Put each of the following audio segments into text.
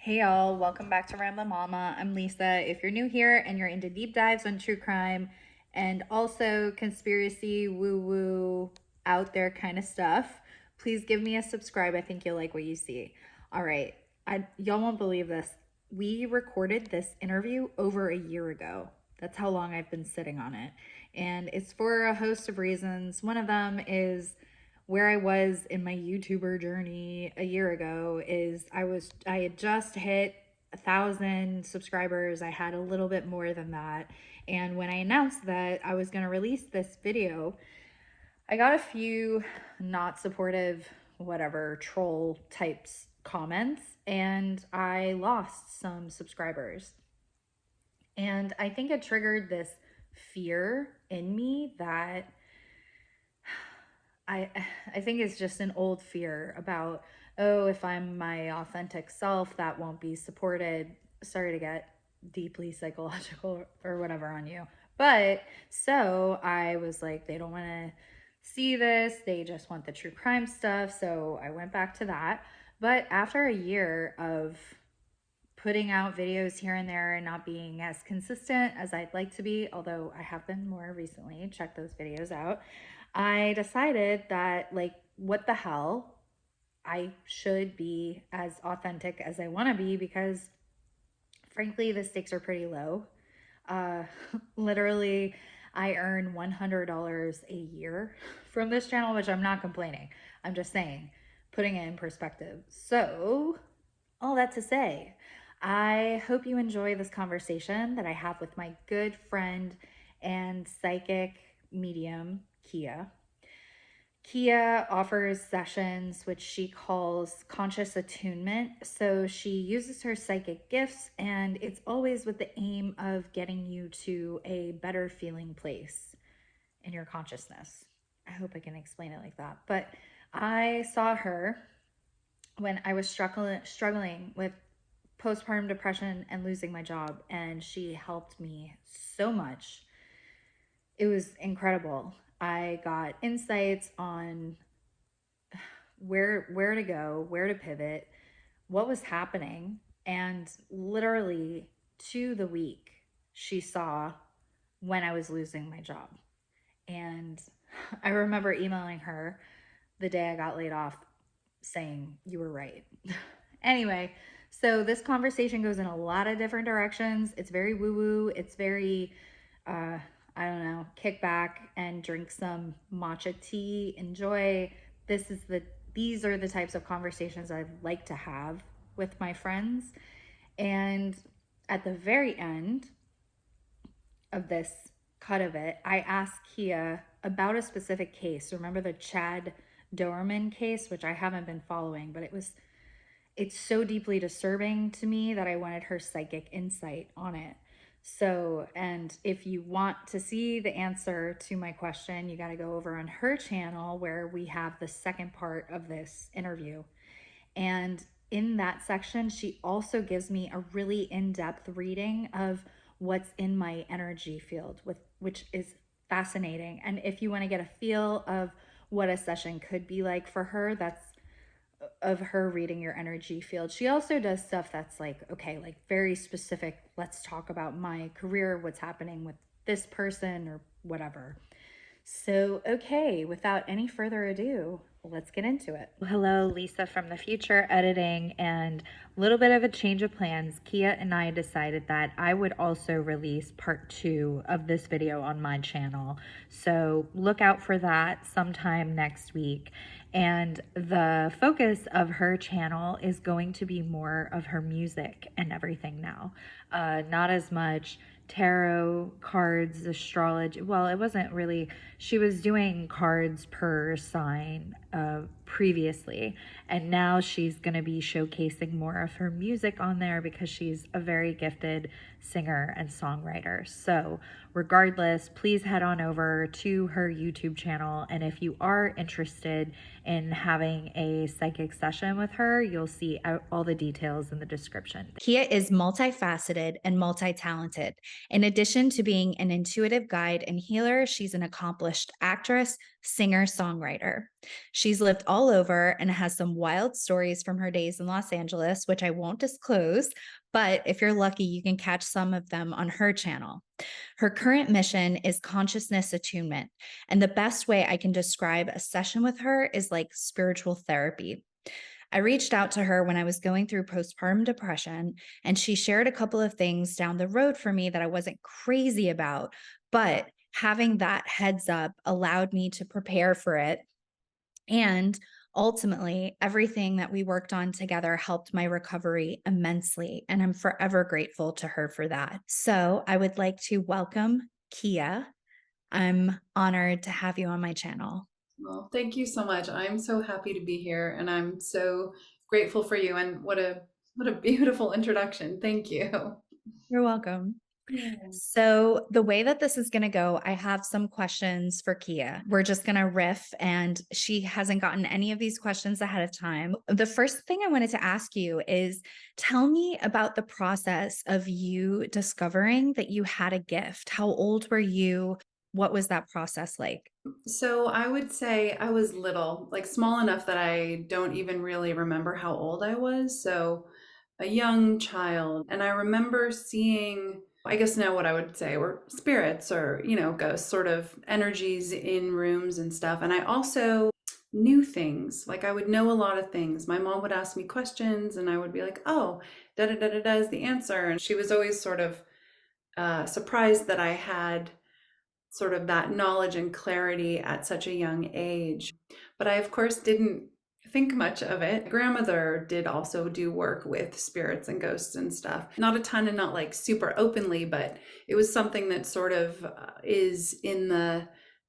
Hey y'all, welcome back to Ramblin' Mama. I'm Lisa. If you're new here and you're into deep dives on true crime and also conspiracy, woo-woo, out there kind of stuff, please give me a subscribe. I think you'll like what you see. All right, y'all won't believe this. We recorded this interview over a year ago. That's how long I've been sitting on it. And it's for a host of reasons. One of them is where I was in my YouTuber journey a year ago is I had just hit 1,000 subscribers. I had a little bit more than that. And when I announced that I was going to release this video, I got a few not supportive, whatever, troll types comments, and I lost some subscribers. And I think it triggered this fear in me that I think it's just an old fear about, oh, if I'm my authentic self, that won't be supported. Sorry to get deeply psychological or whatever on you. But so I was like, they don't want to see this. They just want the true crime stuff. So I went back to that. But after a year of putting out videos here and there and not being as consistent as I'd like to be, although I have been more recently, check those videos out, I decided that, like, what the hell? I should be as authentic as I want to be because, frankly, the stakes are pretty low. Uh, Literally, I earn $100 a year from this channel, which I'm not complaining. I'm just saying, putting it in perspective. So, all that to say, I hope you enjoy this conversation that I have with my good friend and psychic medium, Kia. Kia offers sessions which she calls conscious attunement. So she uses her psychic gifts, and it's always with the aim of getting you to a better feeling place in your consciousness. I hope I can explain it like that. But I saw her when I was struggling with postpartum depression and losing my job, and she helped me so much. It was incredible. I got insights on where to go, where to pivot, what was happening, and literally to the week she saw when I was losing my job. And I remember emailing her the day I got laid off saying, "You were right." Anyway, so this conversation goes in a lot of different directions. It's very woo-woo. It's very, I don't know, kick back and drink some matcha tea, enjoy. These are the types of conversations I'd like to have with my friends. And at the very end of this cut of it, I asked Kia about a specific case. Remember the Chad Doerman case, which I haven't been following, but it's so deeply disturbing to me that I wanted her psychic insight on it. So, and if you want to see the answer to my question, you got to go over on her channel where we have the second part of this interview. And in that section, she also gives me a really in-depth reading of what's in my energy field, which is fascinating. And if you want to get a feel of what a session could be like for her, that's of her reading your energy field. She also does stuff that's like, okay, like very specific. Let's talk about my career, what's happening with this person or whatever. So, okay, without any further ado, let's get into it. Hello, Lisa from the future editing, and a little bit of a change of plans. Kia and I decided that I would also release part 2 of this video on my channel. So look out for that sometime next week. And the focus of her channel is going to be more of her music and everything now. Not as much tarot cards, astrology. Well, it wasn't really, she was doing cards per sign previously, and now she's going to be showcasing more of her music on there because she's a very gifted singer and songwriter. So regardless, please head on over to her YouTube channel, and if you are interested in having a psychic session with her, you'll see all the details in the description. Kia is multifaceted and multi-talented. In addition to being an intuitive guide and healer, she's an accomplished actress, singer, songwriter. She's lived all all over and has some wild stories from her days in Los Angeles, which I won't disclose. But if you're lucky, you can catch some of them on her channel. Her current mission is consciousness attunement. And the best way I can describe a session with her is like spiritual therapy. I reached out to her when I was going through postpartum depression, and she shared a couple of things down the road for me that I wasn't crazy about. But having that heads up allowed me to prepare for it. And ultimately, everything that we worked on together helped my recovery immensely. And I'm forever grateful to her for that. So I would like to welcome Kia. I'm honored to have you on my channel. Well, thank you so much. I'm so happy to be here and I'm so grateful for you and what a beautiful introduction. Thank you. You're welcome. Yeah. So, the way that this is going to go, I have some questions for Kia. We're just going to riff, and she hasn't gotten any of these questions ahead of time. The first thing I wanted to ask you is tell me about the process of you discovering that you had a gift. How old were you? What was that process like? So I would say I was little, like small enough that I don't even really remember how old I was. So a young child. And I remember seeing, I guess now what I would say were spirits or, ghosts, sort of energies in rooms and stuff. And I also knew things. Like I would know a lot of things. My mom would ask me questions and I would be like, oh, da da da da da is the answer. And she was always sort of surprised that I had sort of that knowledge and clarity at such a young age. But I, of course, didn't think much of it. Grandmother did also do work with spirits and ghosts and stuff. Not a ton and not like super openly, but it was something that sort of is in the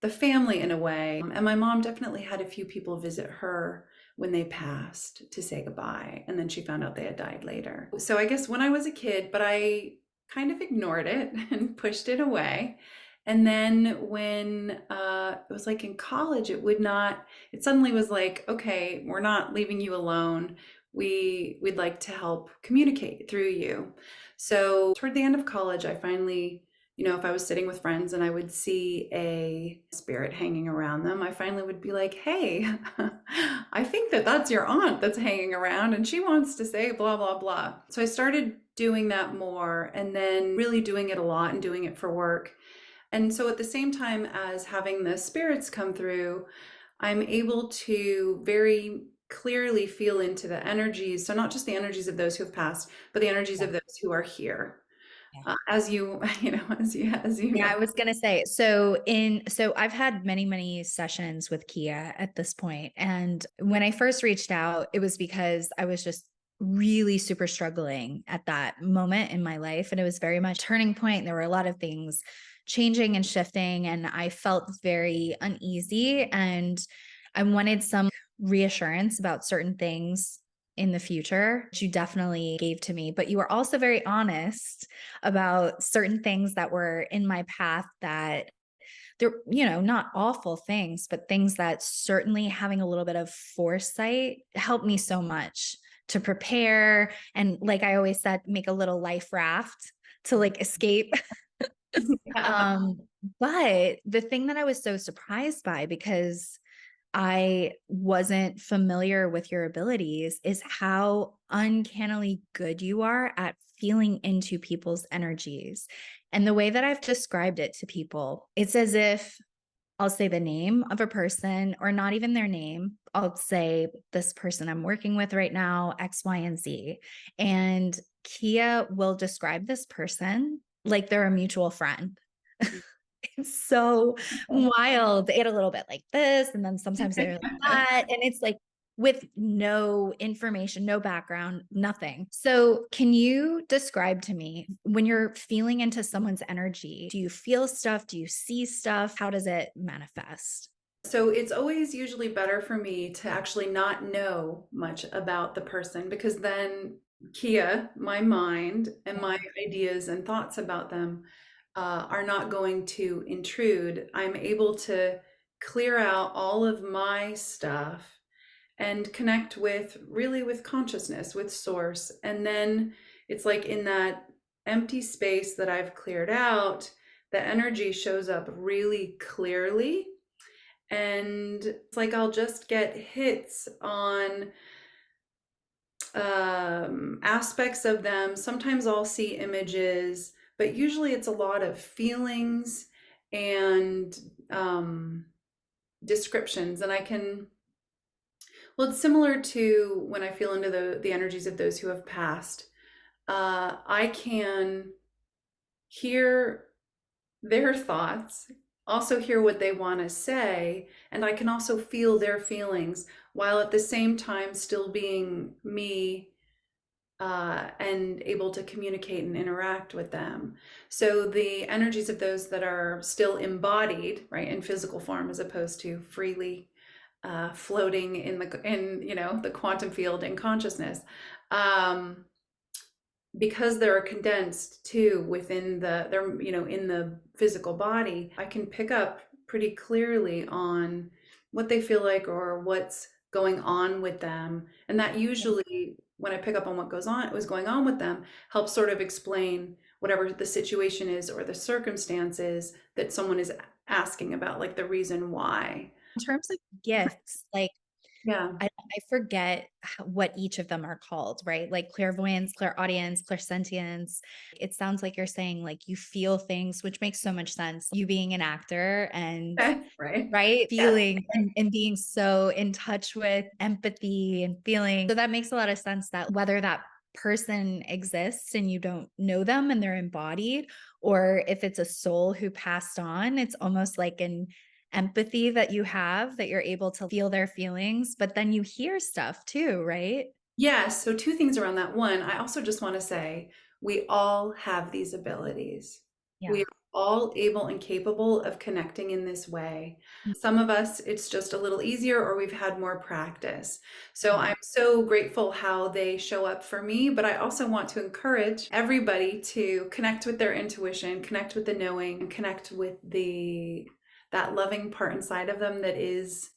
family in a way. And my mom definitely had a few people visit her when they passed to say goodbye. And then she found out they had died later. So I guess when I was a kid, but I kind of ignored it and pushed it away. And then when it was like in college, it suddenly was like, okay, we're not leaving you alone. We'd like to help communicate through you. So toward the end of college, I finally, if I was sitting with friends and I would see a spirit hanging around them, I finally would be like, hey, I think that that's your aunt that's hanging around and she wants to say blah, blah, blah. So I started doing that more and then really doing it a lot and doing it for work. And so at the same time as having the spirits come through, I'm able to very clearly feel into the energies. So not just the energies of those who have passed, but the energies of those who are here. Yeah. As you, as you Yeah, know. I was gonna say, so I've had many, many sessions with Kia at this point. And when I first reached out, it was because I was just really super struggling at that moment in my life. And it was very much a turning point. There were a lot of things changing and shifting, and I felt very uneasy. And I wanted some reassurance about certain things in the future, which you definitely gave to me. But you were also very honest about certain things that were in my path that they're, not awful things, but things that certainly having a little bit of foresight helped me so much to prepare. And like I always said, make a little life raft to like escape. Yeah. um, but the thing that I was so surprised by, because I wasn't familiar with your abilities, is how uncannily good you are at feeling into people's energies. And the way that I've described it to people, it's as if I'll say the name of a person, or not even their name. I'll say this person I'm working with right now, X, Y, and Z. And Kia will describe this person like they're a mutual friend. It's so wild. They get a little bit like this, and then sometimes they're like that. And it's like with no information, no background, nothing. So, can you describe to me when you're feeling into someone's energy? Do you feel stuff? Do you see stuff? How does it manifest? So it's always usually better for me to actually not know much about the person because then Kia, my mind, and my ideas and thoughts about them are not going to intrude. I'm able to clear out all of my stuff and connect with consciousness, with source. And then it's like in that empty space that I've cleared out, the energy shows up really clearly And it's like I'll just get hits on aspects of them. Sometimes I'll see images, but usually it's a lot of feelings and descriptions. And I can, well, it's similar to when I feel into the energies of those who have passed. I can hear their thoughts, also hear what they want to say, and I can also feel their feelings while at the same time still being me, and able to communicate and interact with them. So the energies of those that are still embodied, right, in physical form, as opposed to freely floating in the quantum field in consciousness, um, because they're condensed too within they're in the physical body, I can pick up pretty clearly on what they feel like or what's going on with them. And that usually, when I pick up on what was going on with them, helps sort of explain whatever the situation is or the circumstances that someone is asking about, like the reason why. In terms of gifts, like Yeah. I forget what each of them are called, right? Like clairvoyance, clairaudience, clairsentience. It sounds like you're saying like you feel things, which makes so much sense. You being an actor and Okay. Right. right Yes. feeling and being so in touch with empathy and feeling. So that makes a lot of sense that whether that person exists and you don't know them and they're embodied, or if it's a soul who passed on, it's almost like an empathy that you have that you're able to feel their feelings, but then you hear stuff too, right? Yes. So, two things around that. One, I also just want to say we all have these abilities. We Yeah. are all able and capable of connecting in this way. Some of us, it's just a little easier, or we've had more practice. So, Yeah. I'm so grateful how they show up for me. But I also want to encourage everybody to connect with their intuition, connect with the knowing, and connect with that loving part inside of them that is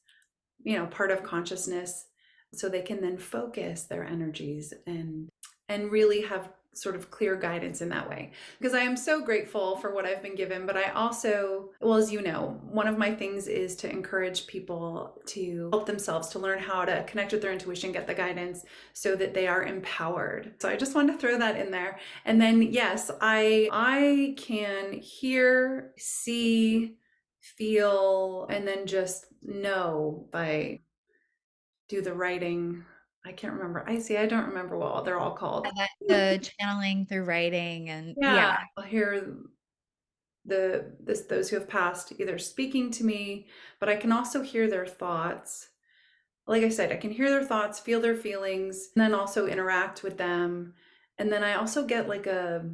part of consciousness, so they can then focus their energies and really have sort of clear guidance in that way. Because I am so grateful for what I've been given, but I also, well, as you know, one of my things is to encourage people to help themselves to learn how to connect with their intuition, get the guidance so that they are empowered. So I just wanted to throw that in there. And then yes, I can hear, see, feel, and then just know by do the writing. I can't remember. I don't remember what they're all called. The channeling through writing and Yeah, I'll hear those who have passed either speaking to me, but I can also hear their thoughts. Like I said, I can hear their thoughts, feel their feelings, and then also interact with them. And then I also get like a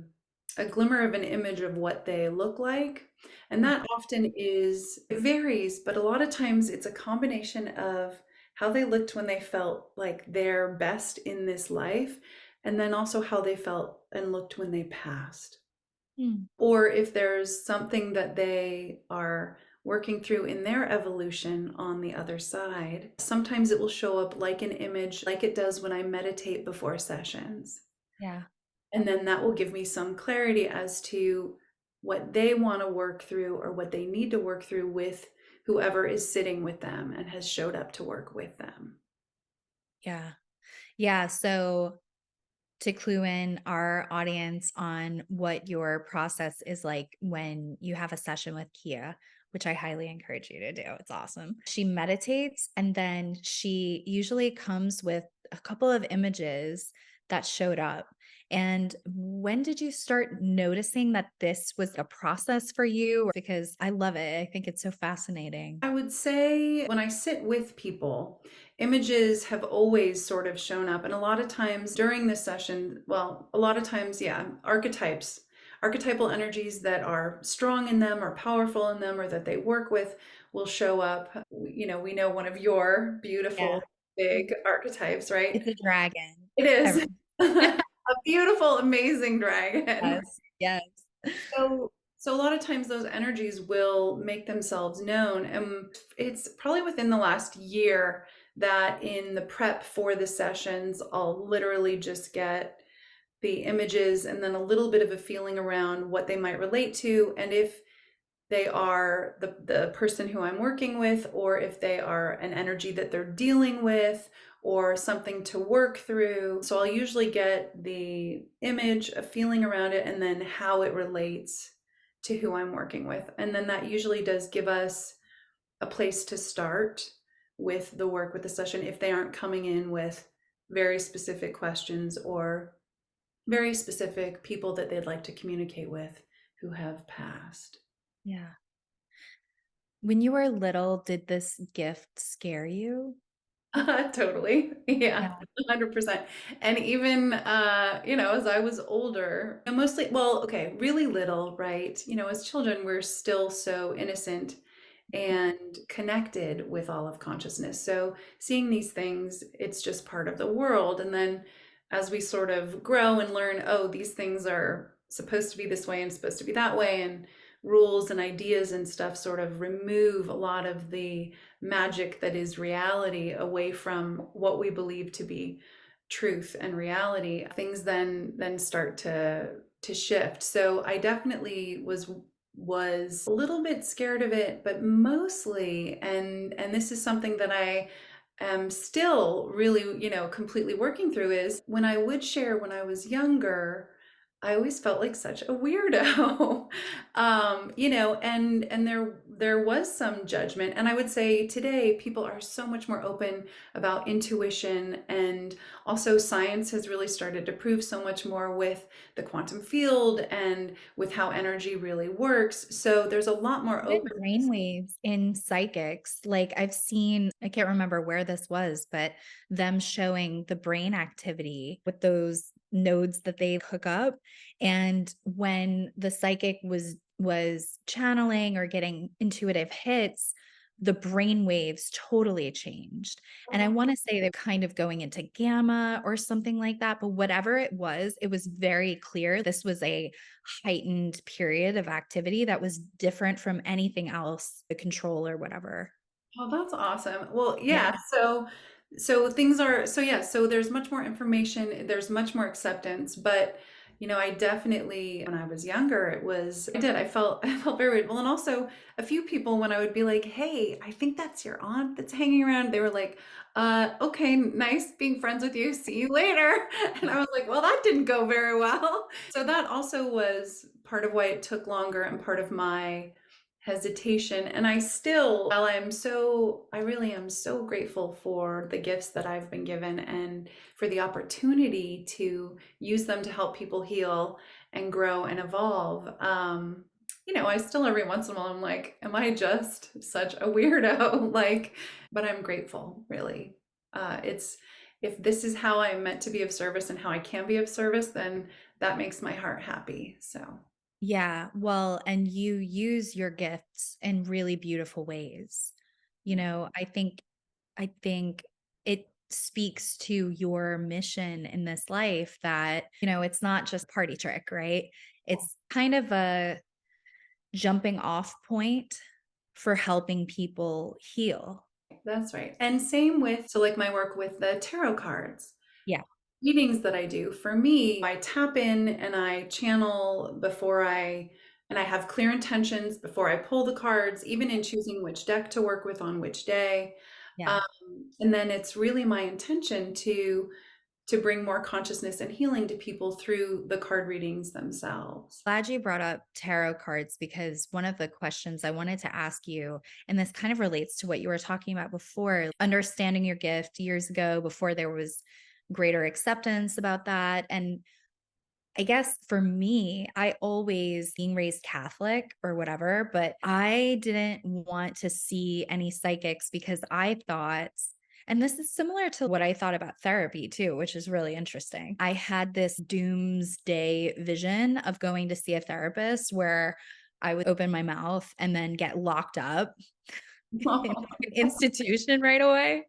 glimmer of an image of what they look like. And that often it varies, but a lot of times it's a combination of how they looked when they felt like their best in this life, and then also how they felt and looked when they passed. Mm. Or if there's something that they are working through in their evolution on the other side, sometimes it will show up like an image, like it does when I meditate before sessions. Yeah. And then that will give me some clarity as to what they want to work through or what they need to work through with whoever is sitting with them and has showed up to work with them. Yeah. Yeah. So to clue in our audience on what your process is like when you have a session with Kia, which I highly encourage you to do. It's awesome. She meditates and then she usually comes with a couple of images that showed up. And when did you start noticing that this was a process for you? Because I love it. I think it's so fascinating. I would say when I sit with people, images have always sort of shown up. And a lot of times during this session, well, a lot of times, yeah, archetypal energies that are strong in them or powerful in them or that they work with will show up. We know one of your Yeah. beautiful big archetypes, right? It's a dragon. It is Every- a beautiful, amazing dragon. yes. Yes. So a lot of times those energies will make themselves known. And it's probably within the last year that in the prep for the sessions, I'll literally just get the images and then a little bit of a feeling around what they might relate to. And if they are the person who I'm working with, or if they are an energy that they're dealing with, or something to work through. So I'll usually get the image, a feeling around it, and then how it relates to who I'm working with. And then that usually does give us a place to start with the work with the session if they aren't coming in with very specific questions or very specific people that they'd like to communicate with who have passed. Yeah. When you were little, did this gift scare you? Totally. Yeah, Yeah. 100%. And even, as I was older, and mostly, well, okay, really little, right? As children, we're still so innocent and connected with all of consciousness. So seeing these things, it's just part of the world. And then as we sort of grow and learn, oh, these things are supposed to be this way and supposed to be that way, and rules and ideas and stuff sort of remove a lot of the magic that is reality away from what we believe to be truth and reality. Things then start to shift. So I definitely was a little bit scared of it, but mostly, and this is something that I am still really, completely working through, is when I would share when I was younger, I always felt like such a weirdo. And there was some judgment. And I would say today people are so much more open about intuition, and also science has really started to prove so much more with the quantum field and with how energy really works. So there's a lot more Even openness. brainwaves in psychics, like I've seen, I can't remember where this was, but them showing the brain activity with those nodes that they hook up. And when the psychic was channeling or getting intuitive hits, the brain waves totally changed. And I want to say they're kind of going into gamma or something like that. But whatever it was very clear this was a heightened period of activity that was different from anything else, the control or whatever. Oh, that's awesome. Well, Yeah. yeah, so things are so yeah, so there's much more information, there's much more acceptance, but I definitely when I was younger, I felt very weird. Well, and also a few people when I would be like, "Hey, I think that's your aunt that's hanging around." They were like, okay, nice being friends with you. See you later." And I was like, "Well, that didn't go very well." So that also was part of why it took longer and part of my hesitation. And I still, while I really am so grateful for the gifts that I've been given and for the opportunity to use them to help people heal and grow and evolve. I still every once in a while I'm like, am I just such a weirdo? But I'm grateful, really. It's if this is how I'm meant to be of service and how I can be of service, then that makes my heart happy. So Yeah. Well, and you use your gifts in really beautiful ways. I think it speaks to your mission in this life that, it's not just party trick, right? It's kind of a jumping off point for helping people heal. that's right. And same with, so like my work with the tarot cards, Yeah. readings that I do. For me, I tap in and I channel and I have clear intentions before I pull the cards, even in choosing which deck to work with on which day. Yeah. Um, and then it's really my intention to bring more consciousness and healing to people through the card readings themselves. Glad you brought up tarot cards because one of the questions I wanted to ask you, and this kind of relates to what you were talking about before, understanding your gift years ago before there was greater acceptance about that. And I guess for me, I always being raised Catholic or whatever, but I didn't want to see any psychics because I thought, and this is similar to what I thought about therapy too, which is really interesting. I had this doomsday vision of going to see a therapist where I would open my mouth and then get locked up in an institution right away.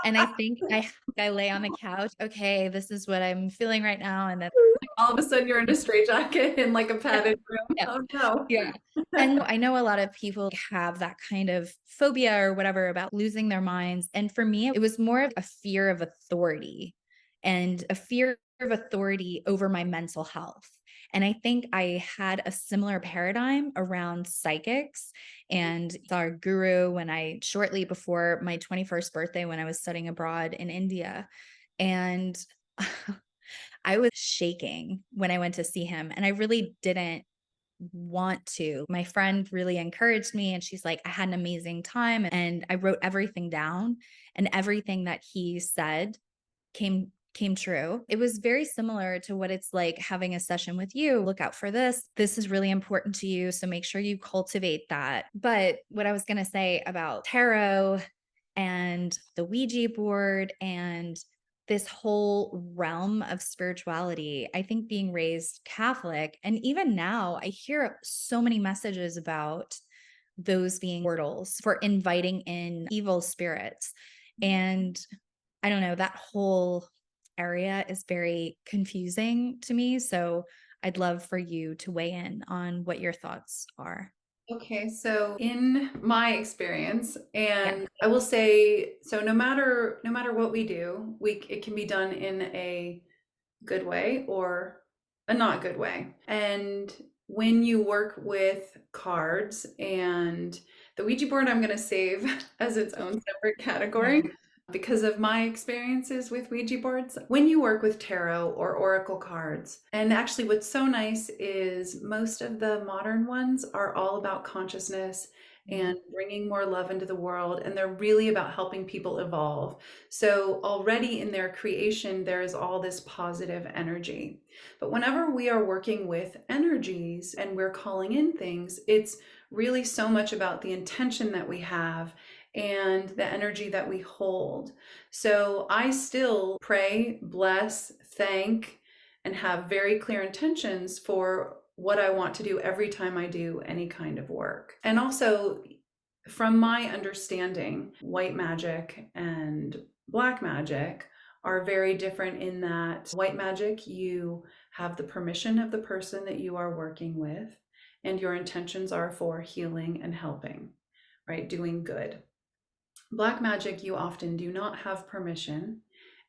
And I lay on the couch. Okay, this is what I'm feeling right now. And then All of a sudden you're in a straitjacket in like a padded room. yeah. Oh no. Yeah. And I know a lot of people have that kind of phobia or whatever about losing their minds. And for me, it was more of a fear of authority and a fear of authority over my mental health. And I think I had a similar paradigm around psychics and our guru when I, shortly before my 21st birthday, when I was studying abroad in India. And I was shaking when I went to see him, and I really didn't want to. My friend really encouraged me, and she's like, I had an amazing time. And I wrote everything down, and everything that he said came true. It was very similar to what it's like having a session with you. Look out for this. This is really important to you, so make sure you cultivate that. But what I was going to say about tarot and the Ouija board and this whole realm of spirituality, I think being raised Catholic, and even now, I hear so many messages about those being portals for inviting in evil spirits. And I don't know, that whole area is very confusing to me. So I'd love for you to weigh in on what your thoughts are. Okay, so in my experience, Yeah. and I will say, so no matter what we do, it can be done in a good way or a not good way. And when you work with cards and the Ouija board, I'm going to save as its own separate category Yeah. because of my experiences with Ouija boards. When you work with tarot or oracle cards, and actually what's so nice is most of the modern ones are all about consciousness and bringing more love into the world, and they're really about helping people evolve. So already in their creation, there is all this positive energy. But whenever we are working with energies and we're calling in things, it's really so much about the intention that we have and the energy that we hold. So I still pray, bless, thank, and have very clear intentions for what I want to do every time I do any kind of work. And also, from my understanding, white magic and black magic are very different in that white magic, you have the permission of the person that you are working with, and your intentions are for healing and helping, right? Doing good. Black magic, you often do not have permission,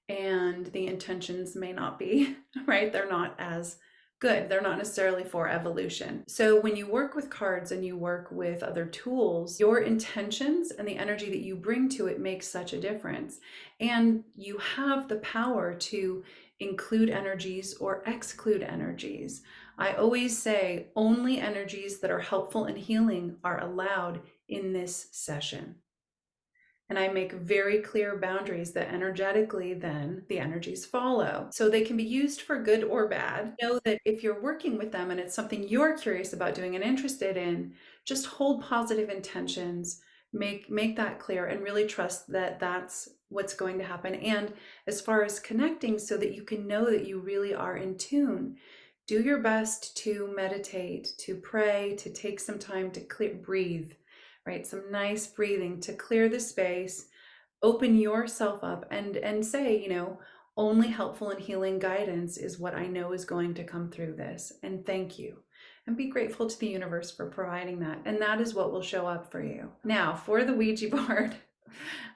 and the intentions may not be, right? They're not as good. They're not necessarily for evolution. So when you work with cards and you work with other tools, your intentions and the energy that you bring to it makes such a difference. And you have the power to include energies or exclude energies. I always say only energies that are helpful and healing are allowed in this session. And I make very clear boundaries that energetically then the energies follow. So they can be used for good or bad. Know that if you're working with them and it's something you're curious about doing and interested in, just hold positive intentions, make that clear, and really trust that that's what's going to happen. And as far as connecting, so that you can know that you really are in tune, do your best to meditate, to pray, to take some time to breathe, right? Some nice breathing to clear the space, open yourself up, and say, only helpful and healing guidance is what I know is going to come through this. And thank you. And be grateful to the universe for providing that. And that is what will show up for you. Now, for the Ouija board,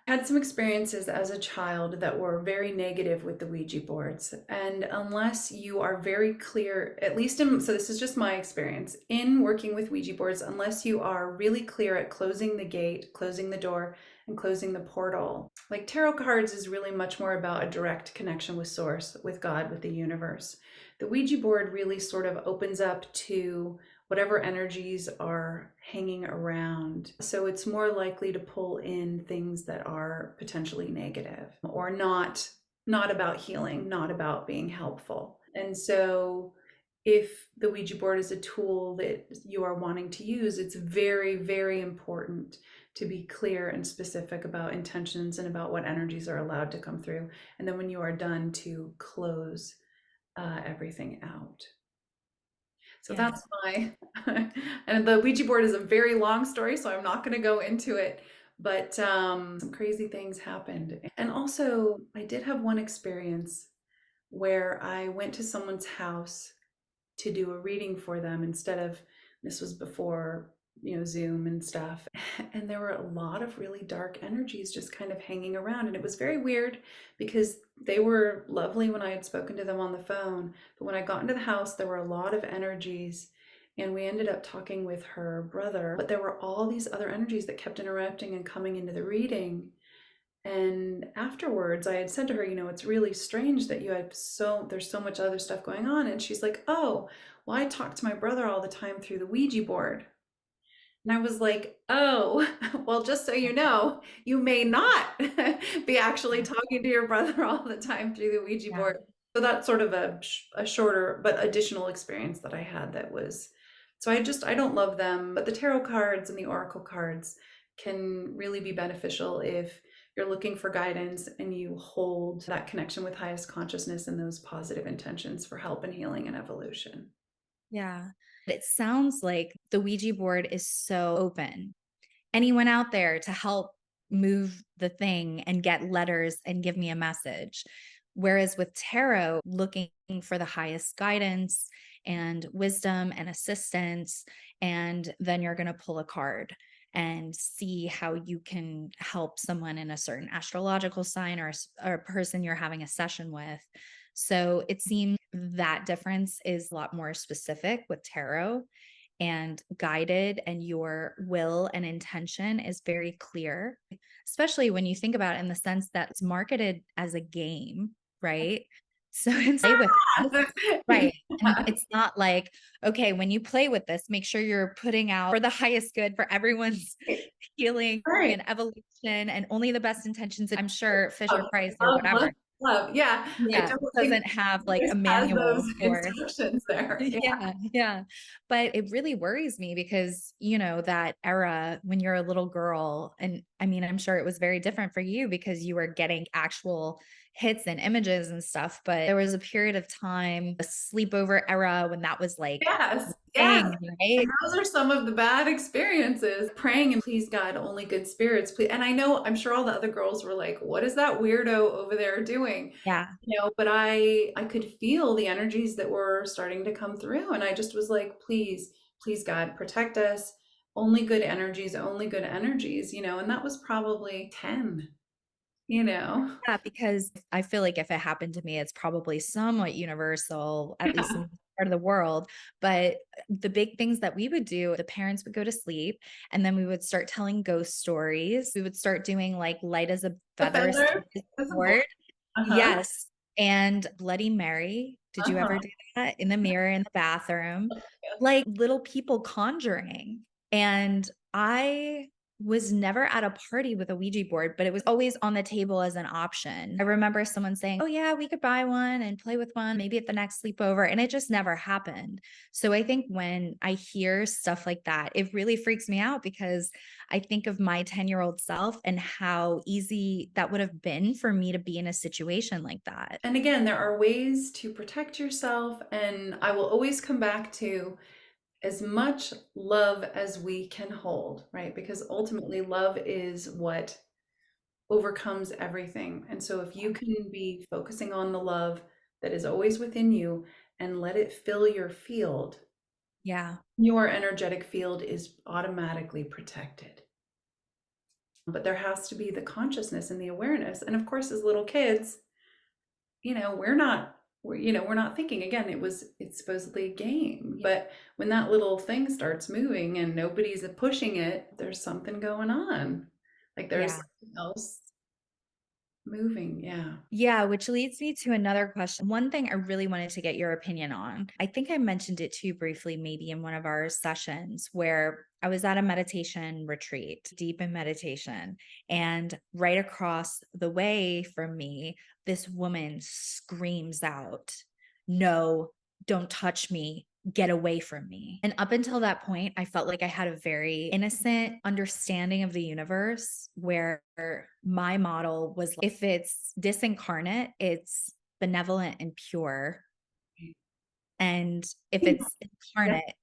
I had some experiences as a child that were very negative with the Ouija boards. And unless you are very clear, at least so this is just my experience in working with Ouija boards, unless you are really clear at closing the gate, closing the door, and closing the portal. Like tarot cards is really much more about a direct connection with source, with God, with the universe. The Ouija board really sort of opens up to whatever energies are hanging around. So it's more likely to pull in things that are potentially negative or not about healing, not about being helpful. And so if the Ouija board is a tool that you are wanting to use, it's very, very important to be clear and specific about intentions and about what energies are allowed to come through. And then when you are done, to close everything out. So Yeah. that's my, and the Ouija board is a very long story, so I'm not going to go into it, but some crazy things happened. And also, I did have one experience where I went to someone's house to do a reading for them instead of, this was before Zoom and stuff. And there were a lot of really dark energies just kind of hanging around. And it was very weird because they were lovely when I had spoken to them on the phone. But when I got into the house, there were a lot of energies. And we ended up talking with her brother. But there were all these other energies that kept interrupting and coming into the reading. And afterwards, I had said to her, it's really strange that there's so much other stuff going on. And she's like, oh, well, I talk to my brother all the time through the Ouija board. And I was like, oh, well, just so you know, you may not be actually talking to your brother all the time through the Ouija Yeah. board. So that's sort of a shorter but additional experience that I had that was, so I don't love them, but the tarot cards and the oracle cards can really be beneficial if you're looking for guidance and you hold that connection with highest consciousness and those positive intentions for help and healing and evolution. Yeah. It sounds like the Ouija board is so open. Anyone out there to help move the thing and get letters and give me a message. Whereas with tarot, looking for the highest guidance and wisdom and assistance, and then you're going to pull a card and see how you can help someone in a certain astrological sign or a person you're having a session with. So it seems that difference is a lot more specific with tarot and guided, and your will and intention is very clear, especially when you think about it in the sense that it's marketed as a game, right? So it's play with this, right? And it's not like, okay, when you play with this, make sure you're putting out for the highest good for everyone's healing Right. and evolution and only the best intentions. I'm sure Fisher Love, Price or love, love, whatever, love. Yeah, I yeah, don't think doesn't have like this a has those manual for instructions there. Yeah. yeah, yeah. But it really worries me because, that era when you're a little girl, and I mean, I'm sure it was very different for you because you were getting actual hits and images and stuff. But there was a period of time, a sleepover era when that was like Yes, yes. thing, And right? those are some of the bad experiences. Praying and please God, only good spirits. Please. And I'm sure all the other girls were like, what is that weirdo over there doing? Yeah. But I could feel the energies that were starting to come through. And I just was like, please God, protect us. Only good energies, and that was probably 10, you know. Yeah, because I feel like if it happened to me, it's probably somewhat universal, at least in Yeah. this part of the world. But the big things that we would do, the parents would go to sleep and then we would start telling ghost stories. We would start doing like light as a The feather, feather still as is a a boy. board. Uh-huh. Yes. And Bloody Mary. Did you ever Uh-huh. do that in the mirror in the bathroom? Yes. Like little people conjuring. And I was never at a party with a Ouija board, but it was always on the table as an option. I remember someone saying, oh, yeah, we could buy one and play with one, maybe at the next sleepover. And it just never happened. So I think when I hear stuff like that, it really freaks me out because I think of my 10-year-old self and how easy that would have been for me to be in a situation like that. And again, there are ways to protect yourself, and I will always come back to as much love as we can hold, right? Because ultimately, love is what overcomes everything. And so, if you can be focusing on the love that is always within you and let it fill your field, Yeah. your energetic field is automatically protected. But there has to be the consciousness and the awareness. And of course, as little kids, we're not thinking. Again, it's supposedly a game, but when that little thing starts moving and nobody's pushing it, there's something going on, like there's Yeah. something else moving. Yeah. Yeah, which leads me to another question. One thing I really wanted to get your opinion on. I think I mentioned it too briefly, maybe in one of our sessions, where I was at a meditation retreat, deepen meditation, and right across the way from me, this woman screams out, no, don't touch me. Get away from me. And up until that point, I felt like I had a very innocent understanding of the universe where my model was like, if it's disincarnate, it's benevolent and pure. And if it's Yeah. incarnate,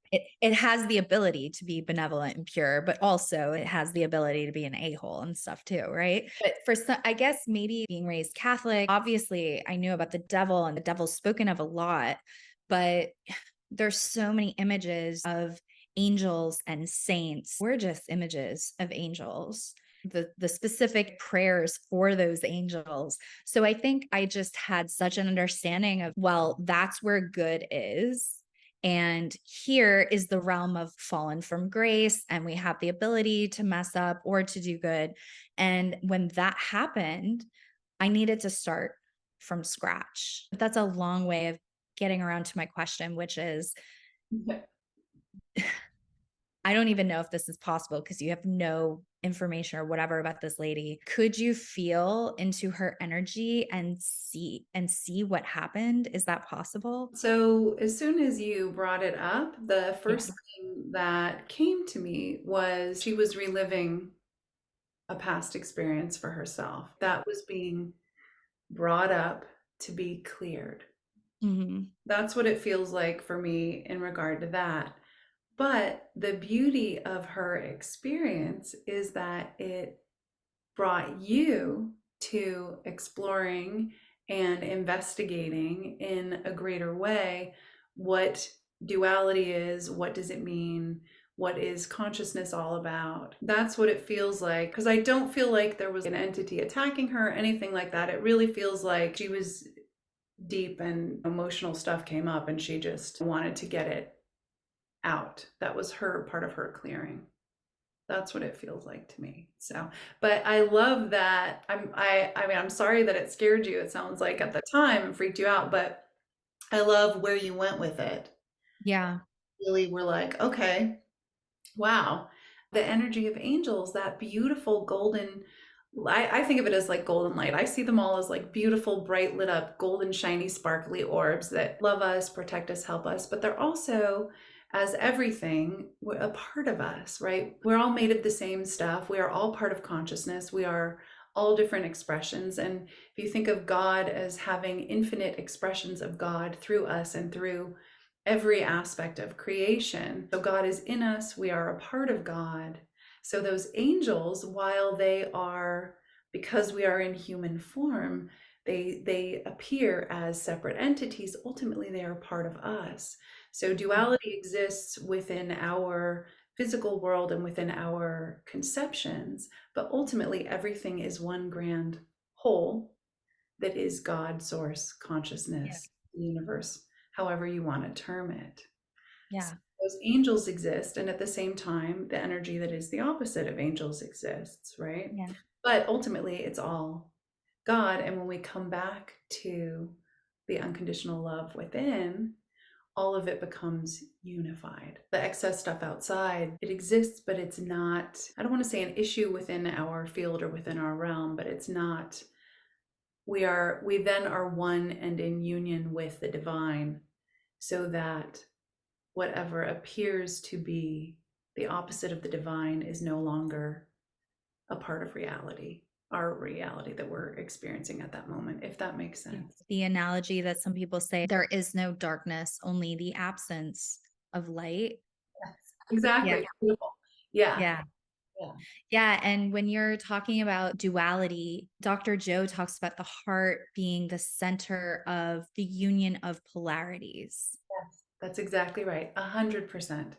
it has the ability to be benevolent and pure, but also it has the ability to be an a-hole and stuff too, right? But for some, I guess maybe being raised Catholic, obviously I knew about the devil and the devil's spoken of a lot, but there's so many images of angels and saints, we're just images of angels, the specific prayers for those angels. So I think I just had such an understanding of, well, that's where good is. And here is the realm of fallen from grace, and we have the ability to mess up or to do good. And when that happened, I needed to start from scratch. That's a long way of getting around to my question, which is, Okay. I don't even know if this is possible because you have no information or whatever about this lady. Could you feel into her energy and see what happened? Is that possible? So as soon as you brought it up, the Yeah. first thing that came to me was she was reliving a past experience for herself that was being brought up to be cleared. Mhm. That's what it feels like for me in regard to that. But the beauty of her experience is that it brought you to exploring and investigating in a greater way what duality is, what does it mean, what is consciousness all about. That's what it feels like, because I don't feel like there was an entity attacking her, anything like that. It really feels like she was deep and emotional stuff came up and she just wanted to get it out. That was her part of her clearing. That's what it feels like to me. So, but I love that. I mean, I'm sorry that it scared you. It sounds like at the time and freaked you out, but I love where you went with it. Yeah. Really, we're like, okay, wow. The energy of angels, that beautiful golden, I think of it as like golden light. I see them all as like beautiful, bright lit up, golden, shiny, sparkly orbs that love us, protect us, help us. But they're also, as everything, a part of us, right? We're all made of the same stuff. We are all part of consciousness. We are all different expressions. And if you think of God as having infinite expressions of God through us and through every aspect of creation. So God is in us, we are a part of God. So those angels, while they are, because we are in human form, they appear as separate entities. Ultimately, they are part of us. So duality exists within our physical world and within our conceptions, but ultimately everything is one grand whole that is God, source, Yeah. consciousness, the universe, however you want to term it. So Yeah. those angels exist, and at the same time, the energy that is the opposite of angels exists, right? Yeah. But ultimately, it's all God. And when we come back to the unconditional love within, all of it becomes unified. The excess stuff outside, it exists, but it's not, I don't want to say an issue within our field or within our realm, but it's not, we then are one and in union with the divine, so that whatever appears to be the opposite of the divine is no longer a part of reality, our reality that we're experiencing at that moment, if that makes sense. The analogy that some people say, there is no darkness, only the absence of light. Yes, Yeah. exactly. Beautiful. Yeah. Yeah. Yeah. Yeah. And when you're talking about duality, Dr. Joe talks about the heart being the center of the union of polarities, Yes. That's exactly right. 100%.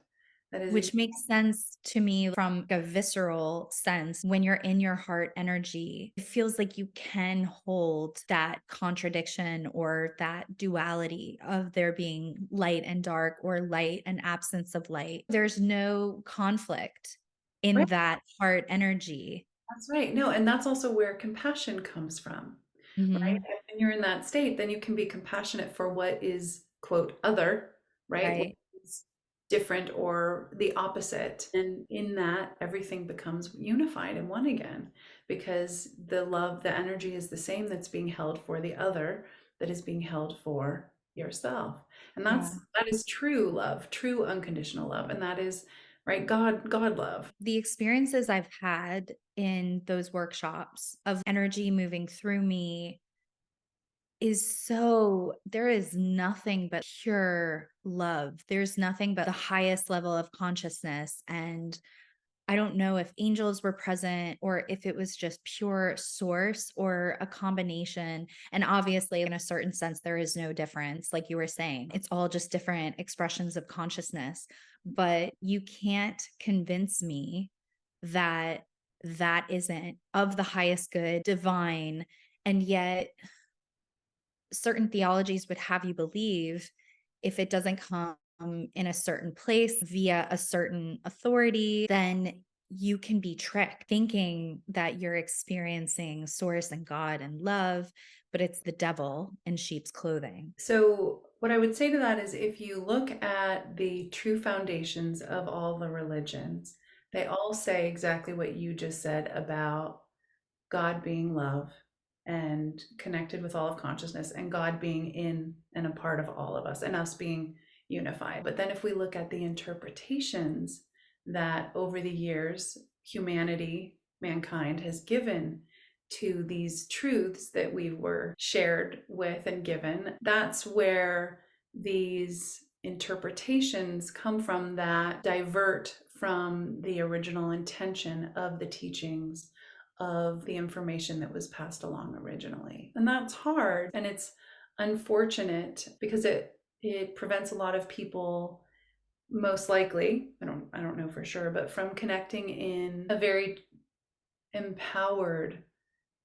That is which makes sense to me from a visceral sense. When you're in your heart energy, it feels like you can hold that contradiction or that duality of there being light and dark or light and absence of light. There's no conflict in right. that heart energy. That's right. No, and that's also where compassion comes from, right? Mhm. And when you're in that state, then you can be compassionate for what is, quote, other, right? What Right. is different or the opposite. And in that, everything becomes unified and one again, because the love, the energy is the same that's being held for the other, that is being held for yourself. And Yeah. that is true love, true unconditional love. And that is right, God love. The experiences I've had in those workshops of energy moving through me is so, there is nothing but pure love. There's nothing but the highest level of consciousness. And I don't know if angels were present or if it was just pure source or a combination. And obviously, in a certain sense, there is no difference. Like you were saying, it's all just different expressions of consciousness. But you can't convince me that that isn't of the highest good, divine. And yet, certain theologies would have you believe if it doesn't come in a certain place via a certain authority, then you can be tricked thinking that you're experiencing source and God and love, but it's the devil in sheep's clothing. So, what I would say to that is if you look at the true foundations of all the religions, they all say exactly what you just said about God being love and connected with all of consciousness, and God being in and a part of all of us, and us being unified. But then, if we look at the interpretations that over the years humanity, mankind, has given to these truths that we were shared with and given, that's where these interpretations come from that divert from the original intention of the teachings of the information that was passed along originally. And that's hard, and it's unfortunate because it prevents a lot of people, most likely, I don't know for sure, but from connecting in a very empowered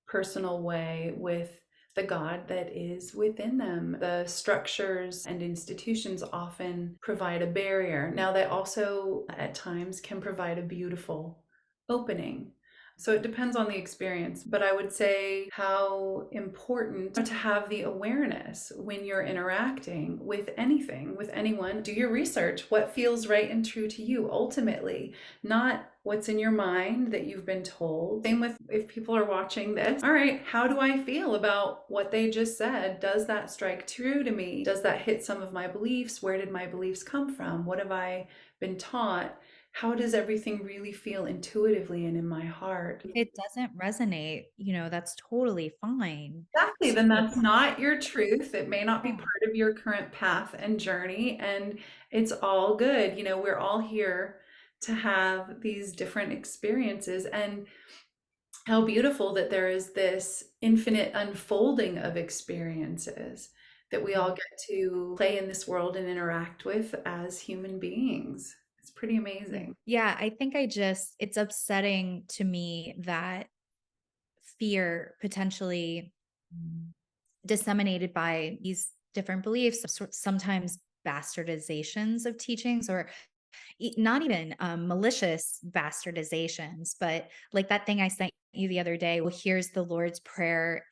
personal way with the God that is within them. The structures and institutions often provide a barrier. Now, they also at times can provide a beautiful opening. So it depends on the experience, but I would say how important to have the awareness when you're interacting with anything, with anyone. Do your research. What feels right and true to you ultimately, not what's in your mind that you've been told. Same with if people are watching this. All right, how do I feel about what they just said? Does that strike true to me? Does that hit some of my beliefs? Where did my beliefs come from? What have I been taught? How does everything really feel intuitively and in my heart? If it doesn't resonate, that's totally fine. Exactly, To then that's not your truth. It may not be Yeah. part of your current path and journey, and it's all good. We're all here to have these different experiences, and how beautiful that there is this infinite unfolding of experiences that we all get to play in this world and interact with as human beings. It's pretty Yeah. amazing. Yeah, I think it's upsetting to me that fear potentially disseminated by these different beliefs, sometimes bastardizations of teachings, or not even malicious bastardizations, but like that thing I sent you the other day. Well, here's the Lord's Prayer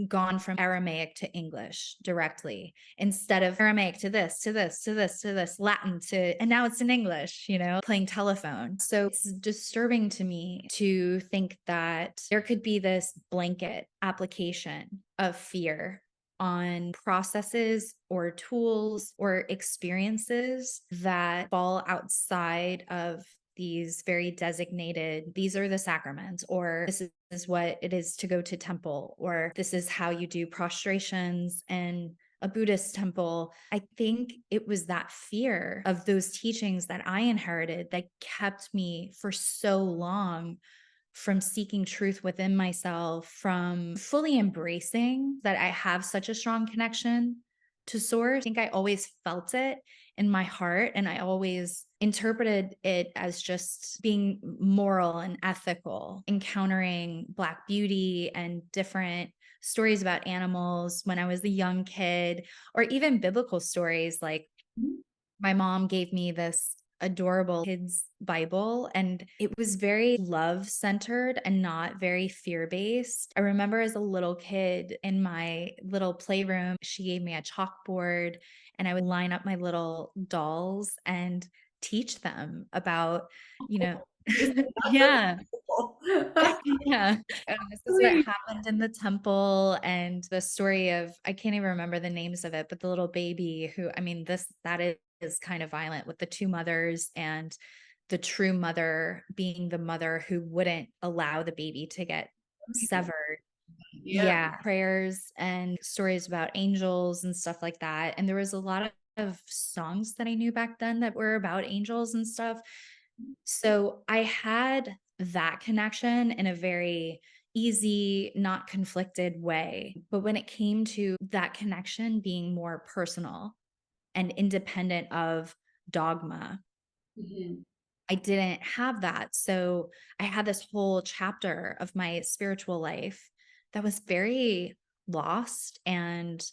gone from Aramaic to English directly, instead of Aramaic to this, to this, to this, to this, Latin to, and now it's in English, playing telephone. So it's disturbing to me to think that there could be this blanket application of fear on processes or tools or experiences that fall outside of these very designated, these are the sacraments, or this is what it is to go to temple, or this is how you do prostrations in a Buddhist temple. I think it was that fear of those teachings that I inherited that kept me for so long from seeking truth within myself, from fully embracing that I have such a strong connection to source. I think I always felt it in my heart, and I always interpreted it as just being moral and ethical, encountering Black beauty and different stories about animals when I was a young kid, or even biblical stories. Like my mom gave me this adorable kids Bible, and it was very love centered and not very fear based. I remember as a little kid in my little playroom, she gave me a chalkboard, and I would line up my little dolls and teach them about, you know, yeah. Yeah. This is what Sweet. happened in the temple, and the story of, I can't even remember the names of it, but the little baby who, I mean, that is kind of violent, with the two mothers, and the true mother being the mother who wouldn't allow the baby to get severed. Yeah. Yeah. Prayers and stories about angels and stuff like that. And there was a lot of songs that I knew back then that were about angels and stuff. So I had that connection in a very easy, not conflicted way. But when it came to that connection being more personal and independent of dogma, Mhm. I didn't have that. So I had this whole chapter of my spiritual life that was very lost and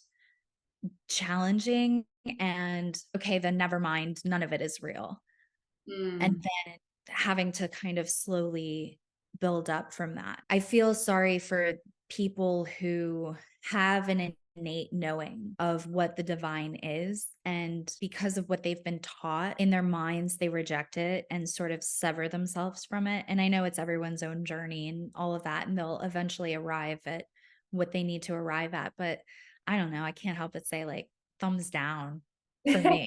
challenging. And okay, then never mind, none of it is real. And Mm. then having to kind of slowly build up from that. I feel sorry for people who have an innate knowing of what the divine is. And because of what they've been taught in their minds, they reject it and sort of sever themselves from it. And I know it's everyone's own journey and all of that. And they'll eventually arrive at what they need to arrive at. But I don't know. I can't help but say, like, thumbs down for me.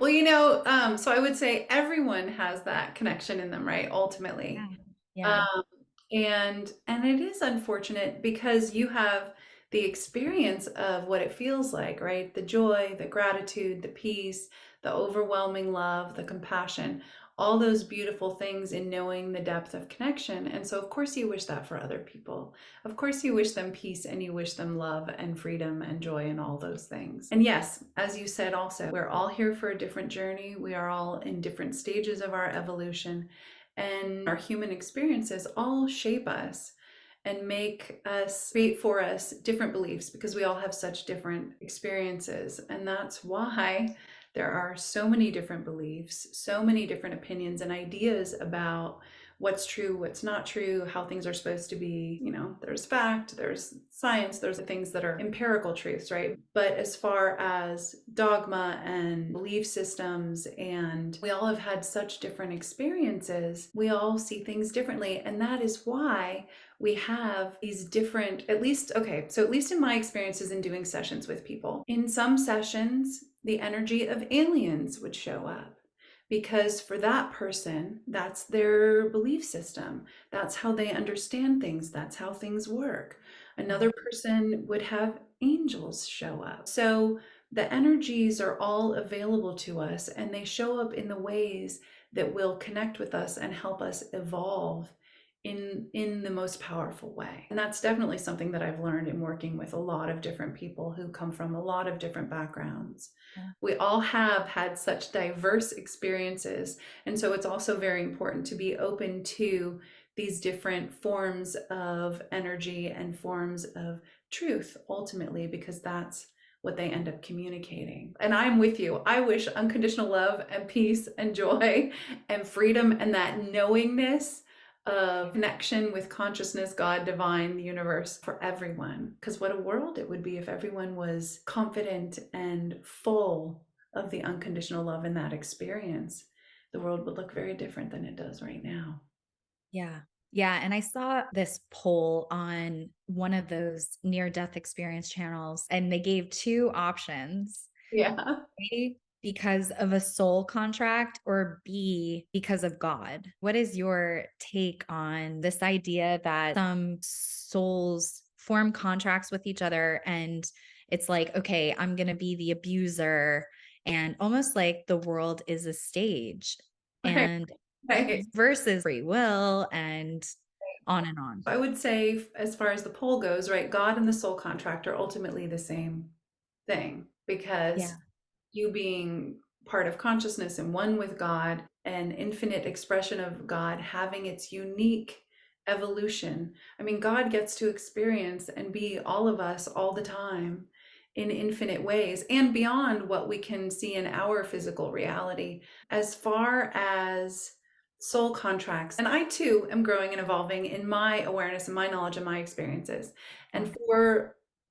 Well, so I would say everyone has that connection in them, right? Ultimately. Yeah. Yeah. Um, and it is unfortunate because you have the experience of what it feels like, right? The joy, the gratitude, the peace, the overwhelming love, the compassion, all those beautiful things in knowing the depth of connection. And so, of course, you wish that for other people. Of course, you wish them peace and you wish them love and freedom and joy and all those things. And yes, as you said, also, we're all here for a different journey. We are all in different stages of our evolution. And our human experiences all shape us and make us, create for us different beliefs because we all have such different experiences. And that's why there are so many different beliefs, so many different opinions and ideas about what's true, what's not true, how things are supposed to be. There's fact, there's science, there's things that are empirical truths, right? But as far as dogma and belief systems, and we all have had such different experiences, we all see things differently. And that is why we have these different, at least in my experiences in doing sessions with people, in some sessions, the energy of aliens would show up because for that person, that's their belief system. That's how they understand things. That's how things work. Another person would have angels show up. So the energies are all available to us and they show up in the ways that will connect with us and help us evolve in the most powerful way. And that's definitely something that I've learned in working with a lot of different people who come from a lot of different backgrounds. Yeah. We all have had such diverse experiences. And so it's also very important to be open to these different forms of energy and forms of truth ultimately, because that's what they end up communicating. And I'm with you. I wish unconditional love and peace and joy and freedom and that knowingness of connection with consciousness, God, divine, the universe for everyone. Because what a world it would be if everyone was confident and full of the unconditional love in that experience. The world would look very different than it does right now. Yeah. Yeah. And I saw this poll on one of those near death experience channels, and they gave two options: Yeah. A, because of a soul contract, or B, because of God. What is your take on this idea that some souls form contracts with each other and it's like, okay, I'm going to be the abuser, and almost like the world is a stage, Right. and Right. versus free will, and on and on. I would say, as far as the poll goes, right, God and the soul contract are ultimately the same thing because Yeah. you being part of consciousness and one with God, an infinite expression of God having its unique evolution. I mean, God gets to experience and be all of us all the time in infinite ways and beyond what we can see in our physical reality. As far as soul contracts, and I too am growing and evolving in my awareness and my knowledge and my experiences. And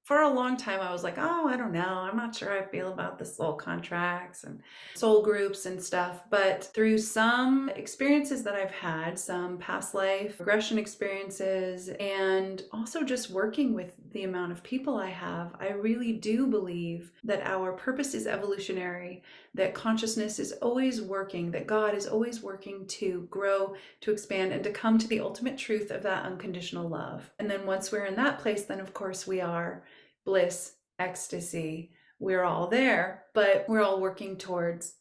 for a long time, I was like, oh, I don't know. I'm not sure how I feel about the soul contracts and soul groups and stuff. But through some experiences that I've had, some past life regression experiences, and also just working with the amount of people I have, I really do believe that our purpose is evolutionary, that consciousness is always working, that God is always working to grow, to expand, and to come to the ultimate truth of that unconditional love. And then once we're in that place, then of course we are bliss, ecstasy. We're all there, but we're all working towards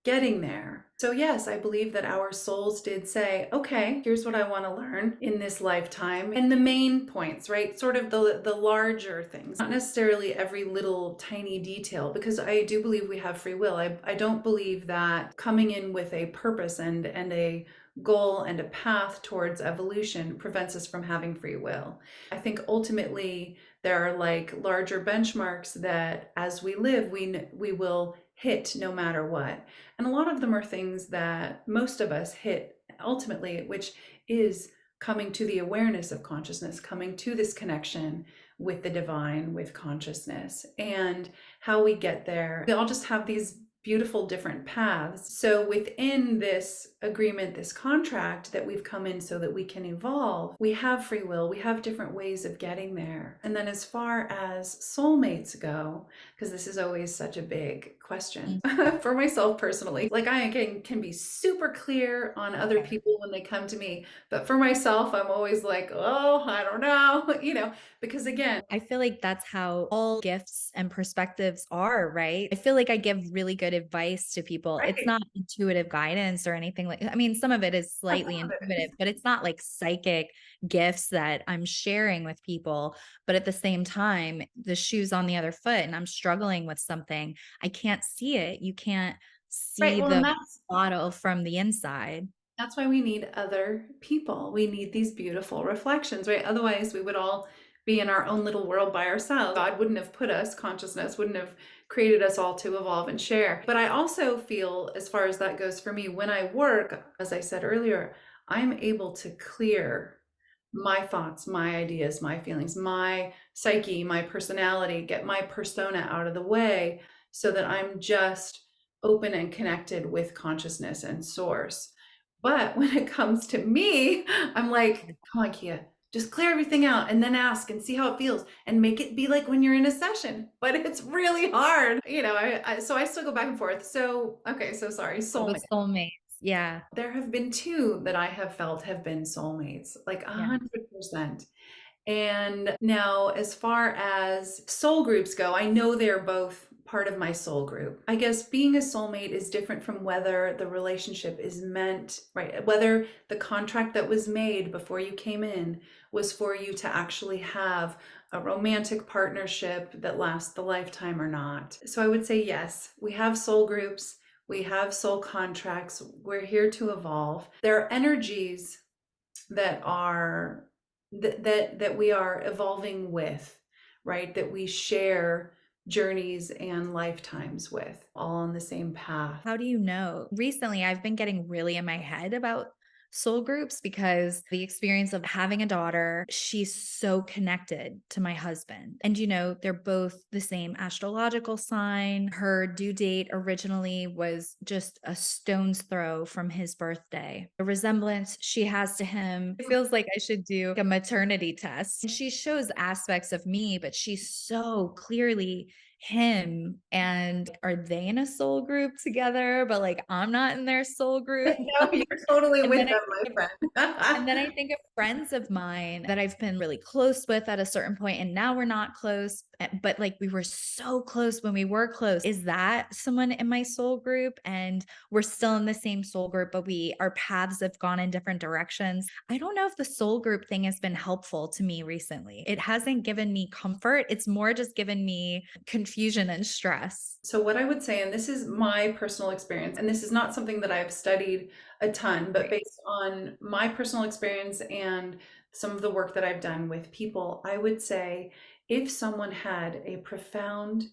getting there. So yes, I believe that our souls did say, okay, here's what I want to learn in this lifetime. And the main points, right? Sort of the larger things, not necessarily every little tiny detail, because I do believe we have free will. I don't believe that coming in with a purpose and a goal and a path towards evolution prevents us from having free will. I think ultimately there are like larger benchmarks that as we live, we will hit no matter what. And a lot of them are things that most of us hit ultimately, which is coming to the awareness of consciousness, coming to this connection with the divine, with consciousness, and how we get there. We all just have these beautiful different paths. So within this agreement, this contract that we've come in so that we can evolve, we have free will, we have different ways of getting there. And then as far as soulmates go, because this is always such a big question for myself personally, like I can be super clear on other people when they come to me, but for myself, I'm always like, oh, I don't know, because again, I feel like that's how all gifts and perspectives are, right? I feel like I give really good advice to people. It's right. not intuitive guidance or anything like, I mean, some of it is slightly intuitive, but it's not like psychic gifts that I'm sharing with people. But at the same time, the shoe's on the other foot and I'm struggling with something. I can't see it. You can't Right. see Well, and the that's bottle from the inside. That's why we need other people. We need these beautiful reflections, right? Otherwise, we would all be in our own little world by ourselves. God wouldn't have put us, consciousness wouldn't have created us all to evolve and share. But I also feel, as far as that goes for me, when I work, as I said earlier, I'm able to clear my thoughts, my ideas, my feelings, my psyche, my personality, get my persona out of the way so that I'm just open and connected with consciousness and source. But when it comes to me, I'm like, come on, Kia, just clear everything out and then ask and see how it feels and make it be like when you're in a session. But it's really hard, so I still go back and forth. So, okay, so sorry, soulmate. With soulmates. Yeah. There have been two that I have felt have been soulmates, like Yeah. 100%. And now, as far as soul groups go, I know they're both part of my soul group. I guess being a soulmate is different from whether the relationship is meant, right? Whether the contract that was made before you came in was for you to actually have a romantic partnership that lasts the lifetime or not. So I would say yes, we have soul groups, we have soul contracts, we're here to evolve. There are energies that are that we are evolving with, right? That we share journeys and lifetimes with, all on the same path. How do you know? Recently, I've been getting really in my head about soul groups because the experience of having a daughter, she's so connected to my husband. And, they're both the same astrological sign. Her due date originally was just a stone's throw from his birthday. The resemblance she has to him, it feels like I should do a maternity test. She shows aspects of me, but she's so clearly him. And are they in a soul group together? But like I'm not in their soul group. No, you're totally And with then I them, think of my and then friend. I think of friends of mine that I've been really close with at a certain point, and now we're not close, but like we were so close when we were close. Is that someone in my soul group? And we're still in the same soul group, but our paths have gone in different directions. I don't know if the soul group thing has been helpful to me recently. It hasn't given me comfort. It's more just given me confusion and stress. So, what I would say, and this is my personal experience, and this is not something that I've studied a ton, but Right. based on my personal experience and some of the work that I've done with people, I would say if someone had a profound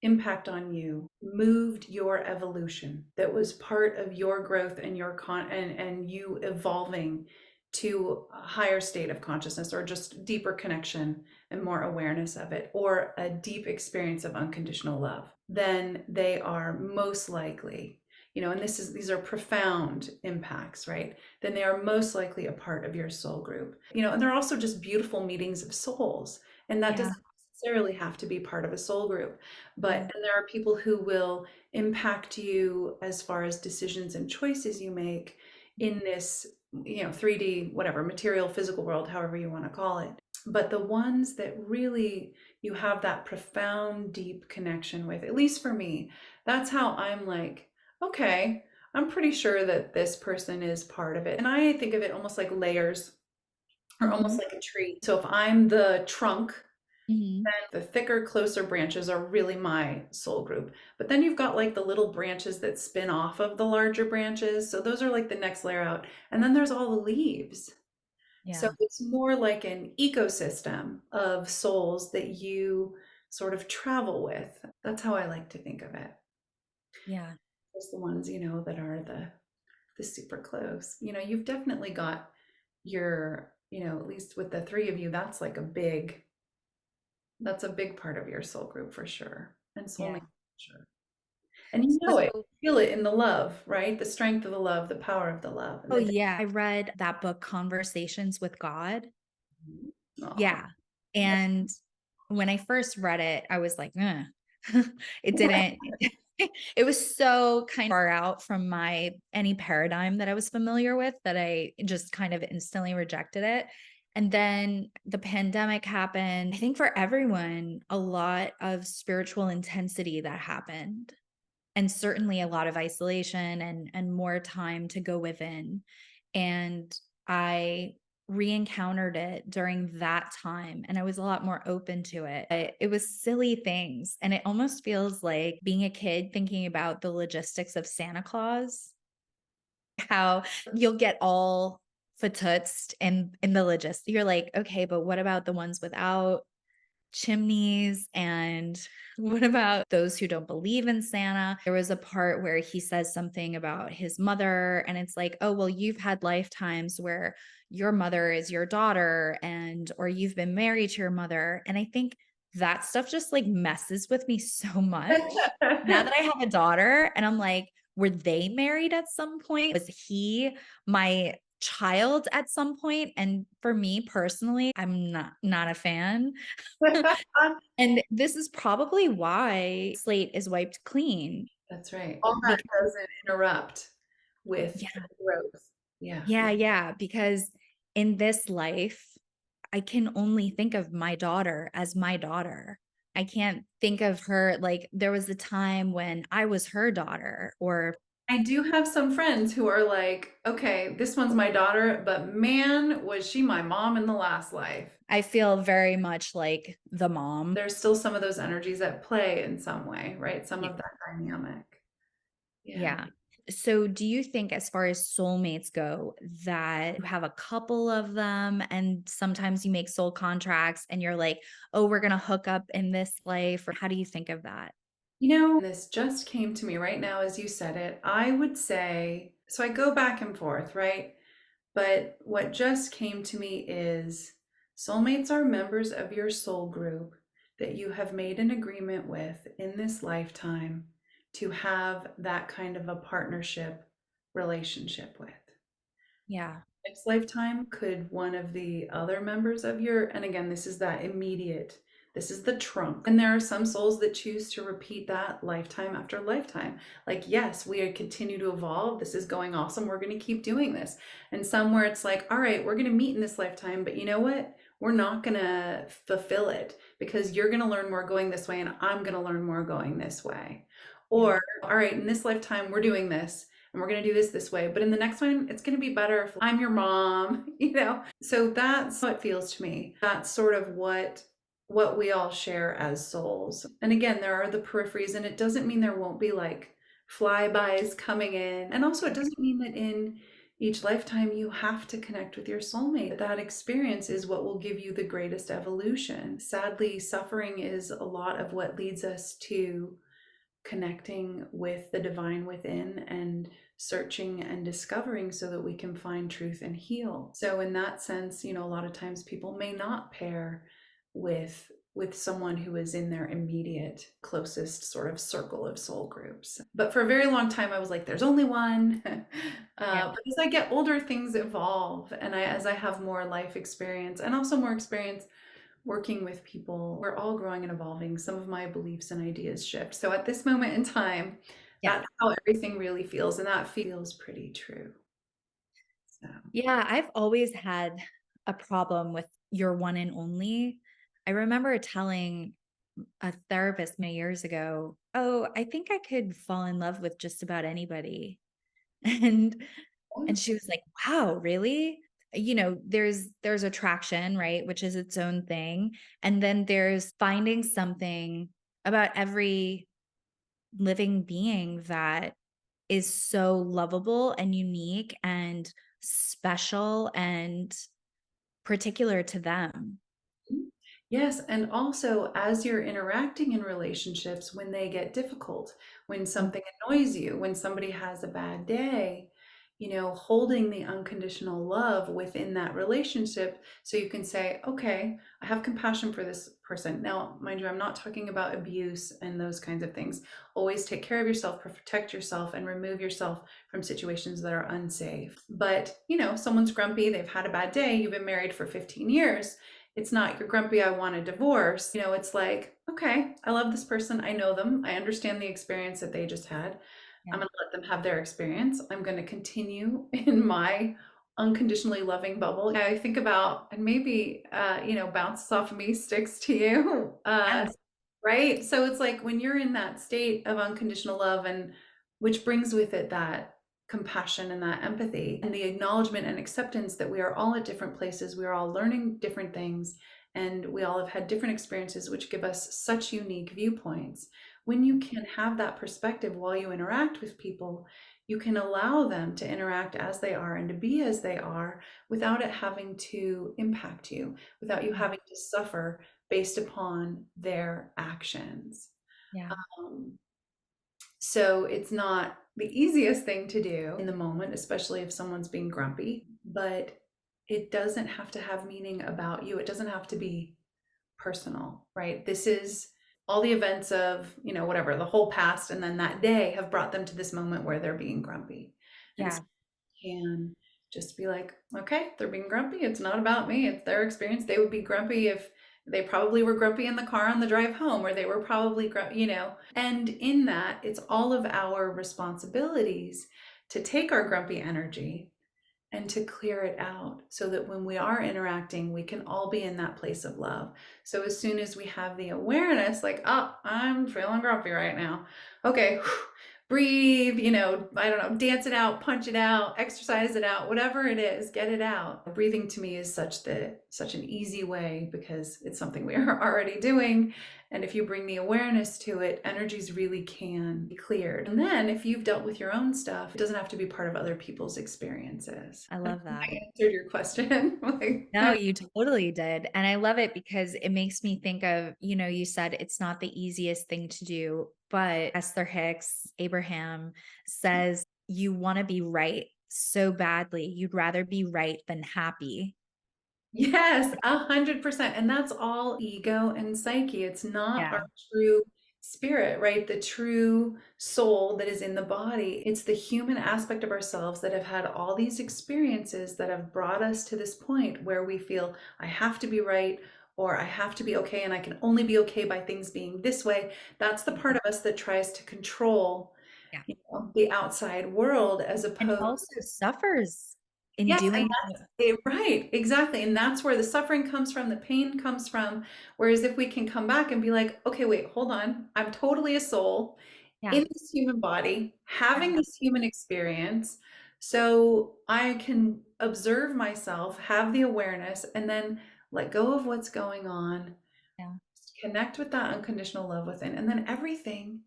impact on you, moved your evolution, that was part of your growth and your and you evolving to a higher state of consciousness or just deeper connection and more awareness of it, or a deep experience of unconditional love, then they are most likely, and these are profound impacts, right? Then they are most likely a part of your soul group. And they're also just beautiful meetings of souls. And that Yeah. doesn't necessarily have to be part of a soul group. But Yeah. and there are people who will impact you as far as decisions and choices you make in this, 3D, whatever, material, physical world, however you want to call it. But the ones that really you have that profound, deep connection with, at least for me, that's how I'm like, okay, I'm pretty sure that this person is part of it. And I think of it almost like layers or almost Mhm. like a tree. So if I'm the trunk, Mhm. the thicker, closer branches are really my soul group. But then you've got like the little branches that spin off of the larger branches. So those are like the next layer out. And then there's all the leaves. So Yeah. it's more like an ecosystem of souls that you sort of travel with. That's how I like to think of it. Yeah. Just the ones, that are the super close. You've definitely got your, at least with the three of you, that's a big part of your soul group for sure. And soulmate Yeah. for sure. And you know it. So, Feel it in the love, right? The strength of the love, the power of the love. And oh the yeah, I read that book, Conversations with God. oh, Yeah. And when I first read it, I was like, it didn't, it was so kind of far out from my any paradigm that I was familiar with that I just kind of instantly rejected it. And then the pandemic happened. I think for everyone, a lot of spiritual intensity that happened, and certainly a lot of isolation and more time to go within. And I re-encountered it during that time, and I was a lot more open to it. It was silly things, and it almost feels like being a kid thinking about the logistics of Santa Claus, how you'll get all fatutzed in the logistics. You're like, okay, but what about the ones without chimneys? And what about those who don't believe in Santa? There was a part where he says something about his mother, and it's like, oh, well, you've had lifetimes where your mother is your daughter, and or you've been married to your mother. And I think that stuff just like messes with me so much. Now that I have a daughter, and I'm like, were they married at some point? Was he my child at some point? And for me personally, I'm not a fan. And this is probably why slate is wiped clean. that's right. All that Because doesn't interrupt with yeah, the growth. Yeah. yeah, because in this life, I can only think of my daughter as my daughter. I can't think of her like there was a time when I was her daughter, or I do have some friends who are like, okay, this one's my daughter, but man, was she my mom in the last life. I feel very much like the mom. There's still some of those energies at play in some way, right? Some Yeah. of that dynamic. Yeah. Yeah. So do you think as far as soulmates go that you have a couple of them and sometimes you make soul contracts and you're like, "Oh, we're going to hook up in this life," or how do you think of that? This just came to me right now as you said it. I would say, so I go back and forth, right? But what just came to me is soulmates are members of your soul group that you have made an agreement with in this lifetime to have that kind of a partnership relationship with. Yeah. Next lifetime, could one of the other members of your, and again, this is that immediate, this is the trunk. And there are some souls that choose to repeat that lifetime after lifetime. Like, yes, we continue to evolve. This is going awesome. We're going to keep doing this. And somewhere it's like, all right, we're going to meet in this lifetime, but you know what? We're not going to fulfill it because you're going to learn more going this way and I'm going to learn more going this way. Yeah. Or, all right, in this lifetime, we're doing this and we're going to do this way, but in the next one it's going to be better if I'm your mom. So that's how it feels to me. That's sort of what we all share as souls. And again, there are the peripheries, and it doesn't mean there won't be like flybys coming in, and also it doesn't mean that in each lifetime you have to connect with your soulmate. That experience is what will give you the greatest evolution. Sadly, suffering is a lot of what leads us to connecting with the divine within and searching and discovering so that we can find truth and heal. So in that sense, a lot of times people may not pair with someone who is in their immediate closest sort of circle of soul groups. But for a very long time I was like, there's only one. Yeah. But as I get older, things evolve, and as I have more life experience and also more experience working with people, we're all growing and evolving. Some of my beliefs and ideas shift. So at this moment in time, Yeah. that's how everything really feels. And that feels pretty true. So, Yeah, I've always had a problem with your one and only. I remember telling a therapist many years ago, "Oh, I think I could fall in love with just about anybody." And she was like, "Wow, really?" You know, there's attraction, right, which is its own thing, and then there's finding something about every living being that is so lovable and unique and special and particular to them. Yes, and also as you're interacting in relationships, when they get difficult, when Mm, something annoys you, when somebody has a bad day, holding the unconditional love within that relationship so you can say, okay, I have compassion for this person. Now, mind you, I'm not talking about abuse and those kinds of things. Always take care of yourself, protect yourself, and remove yourself from situations that are unsafe. But, someone's grumpy, they've had a bad day, you've been married for 15 years. It's not you're grumpy, I want a divorce. It's like, okay, I love this person. I know them. I understand the experience that they just had. I'm yeah. going to let them have their experience. I'm going to continue in my unconditionally loving bubble. I think about, and maybe, bounces off of me, sticks to you. Yes. Right. So it's like when you're in that state of unconditional love, and which brings with it that compassion and that empathy and the acknowledgement and acceptance that we are all at different places. We are all learning different things, and we all have had different experiences, which give us such unique viewpoints. When you can have that perspective while you interact with people, you can allow them to interact as they are and to be as they are without it having to impact you, without you Yeah. having to suffer based upon their actions. Yeah. Um, so it's not the easiest thing to do in the moment, especially if someone's being grumpy, but it doesn't have to have meaning about you. It doesn't have to be personal, right? This is all the events of, whatever, the whole past and then that day have brought them to this moment where they're being grumpy. And Yeah. can just be like, okay, they're being grumpy. It's not about me. It's their experience. They would be grumpy if they probably were grumpy in the car on the drive home, or they were probably, And in that, it's all of our responsibilities to take our grumpy energy and to clear it out so that when we are interacting, we can all be in that place of love. So as soon as we have the awareness, like, oh, I'm feeling grumpy right now. Okay, breathe, I don't know, dance it out, punch it out, exercise it out, whatever it is, get it out. Breathing to me is such an easy way because it's something we are already doing. And if you bring the awareness to it, energies really can be cleared. And then if you've dealt with your own stuff, it doesn't have to be part of other people's experiences. I I don't love know if that. I answered your question. No, you totally did. And I love it because it makes me think of, you said it's not the easiest thing to do, but Esther Hicks, Abraham says you want to be right so badly. You'd rather be right than happy. Yes, 100%. And that's all ego and psyche. It's not our Yeah. true spirit, right? The true soul that is in the body. It's the human aspect of ourselves that have had all these experiences that have brought us to this point where we feel, I have to be right, or I have to be okay, and I can only be okay by things being this way. That's the part of us that tries to control, Yeah. the outside world as And opposed. also suffers in Yes, and doing. that's it, right, exactly. And that's where the suffering comes from, the pain comes from. Whereas if we can come back and be like, okay, wait, hold on. I'm totally a soul Yeah. in this human body, having Yeah. this human experience. So I can observe myself, have the awareness, and then let go of what's going on, Yeah. connect with that unconditional love within, and then everything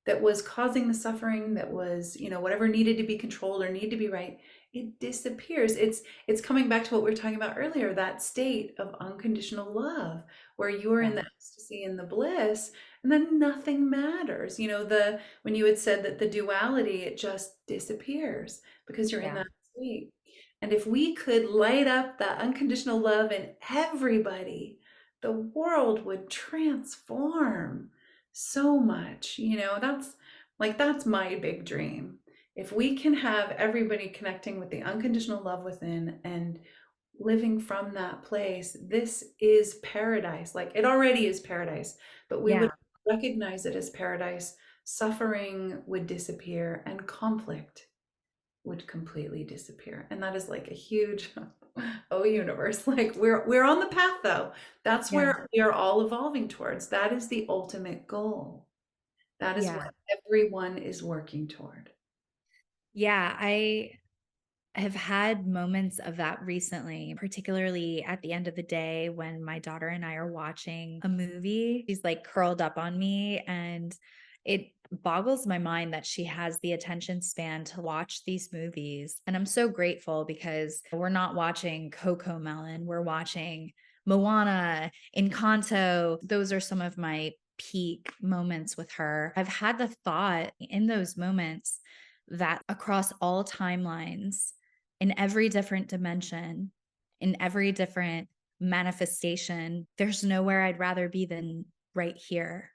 that was causing the suffering, that was, whatever needed to be controlled or need to be right, it disappears. It's coming back to what we were talking about earlier, that state of unconditional love where you are in Yeah. the ecstasy and the bliss, and then nothing matters. The when you had said that the duality, it just disappears because you're in Yeah. that state. And if we could light up that unconditional love in everybody, the world would transform so much. That's my big dream. If we can have everybody connecting with the unconditional love within and living from that place, this is paradise. Like it already is paradise, but we Yeah. would recognize it as paradise. Suffering would disappear and conflict would completely disappear. And that is like a huge oh universe. Like we're on the path though. That's Yeah. where we are all evolving towards. That is the ultimate goal. That is Yeah. what everyone is working toward. Yeah. I have had moments of that recently, particularly at the end of the day when my daughter and I are watching a movie. She's like curled up on me, and it boggles my mind that she has the attention span to watch these movies. And I'm so grateful because we're not watching Coco Melon, we're watching Moana, Encanto. Those are some of my peak moments with her. I've had the thought in those moments that across all timelines, in every different dimension, in every different manifestation, there's nowhere I'd rather be than right here.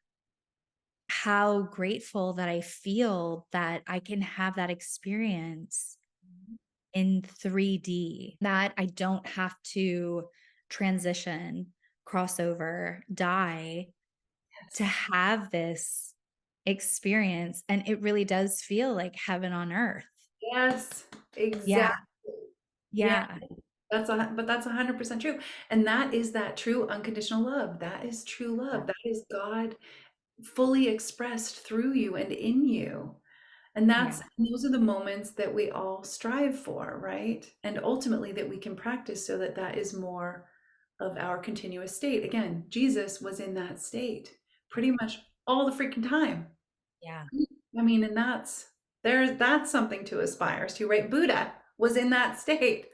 How grateful that I feel that I can have that experience in 3D, that I don't have to transition, crossover, die to Yes. have this experience. And it really does feel like heaven on earth. Yes, Yeah. exactly. Yeah, Yeah. but that's 100% true. And that is that true unconditional love. That is true Yeah. love. That is God fully expressed through you and in you. And Yeah. those are the moments that we all strive for, right? And ultimately that we can practice so that that is more of our continuous state. Again, Jesus was in that state pretty much all the freaking time. Yeah. I mean, and that's something to aspire to, right? Buddha was in that state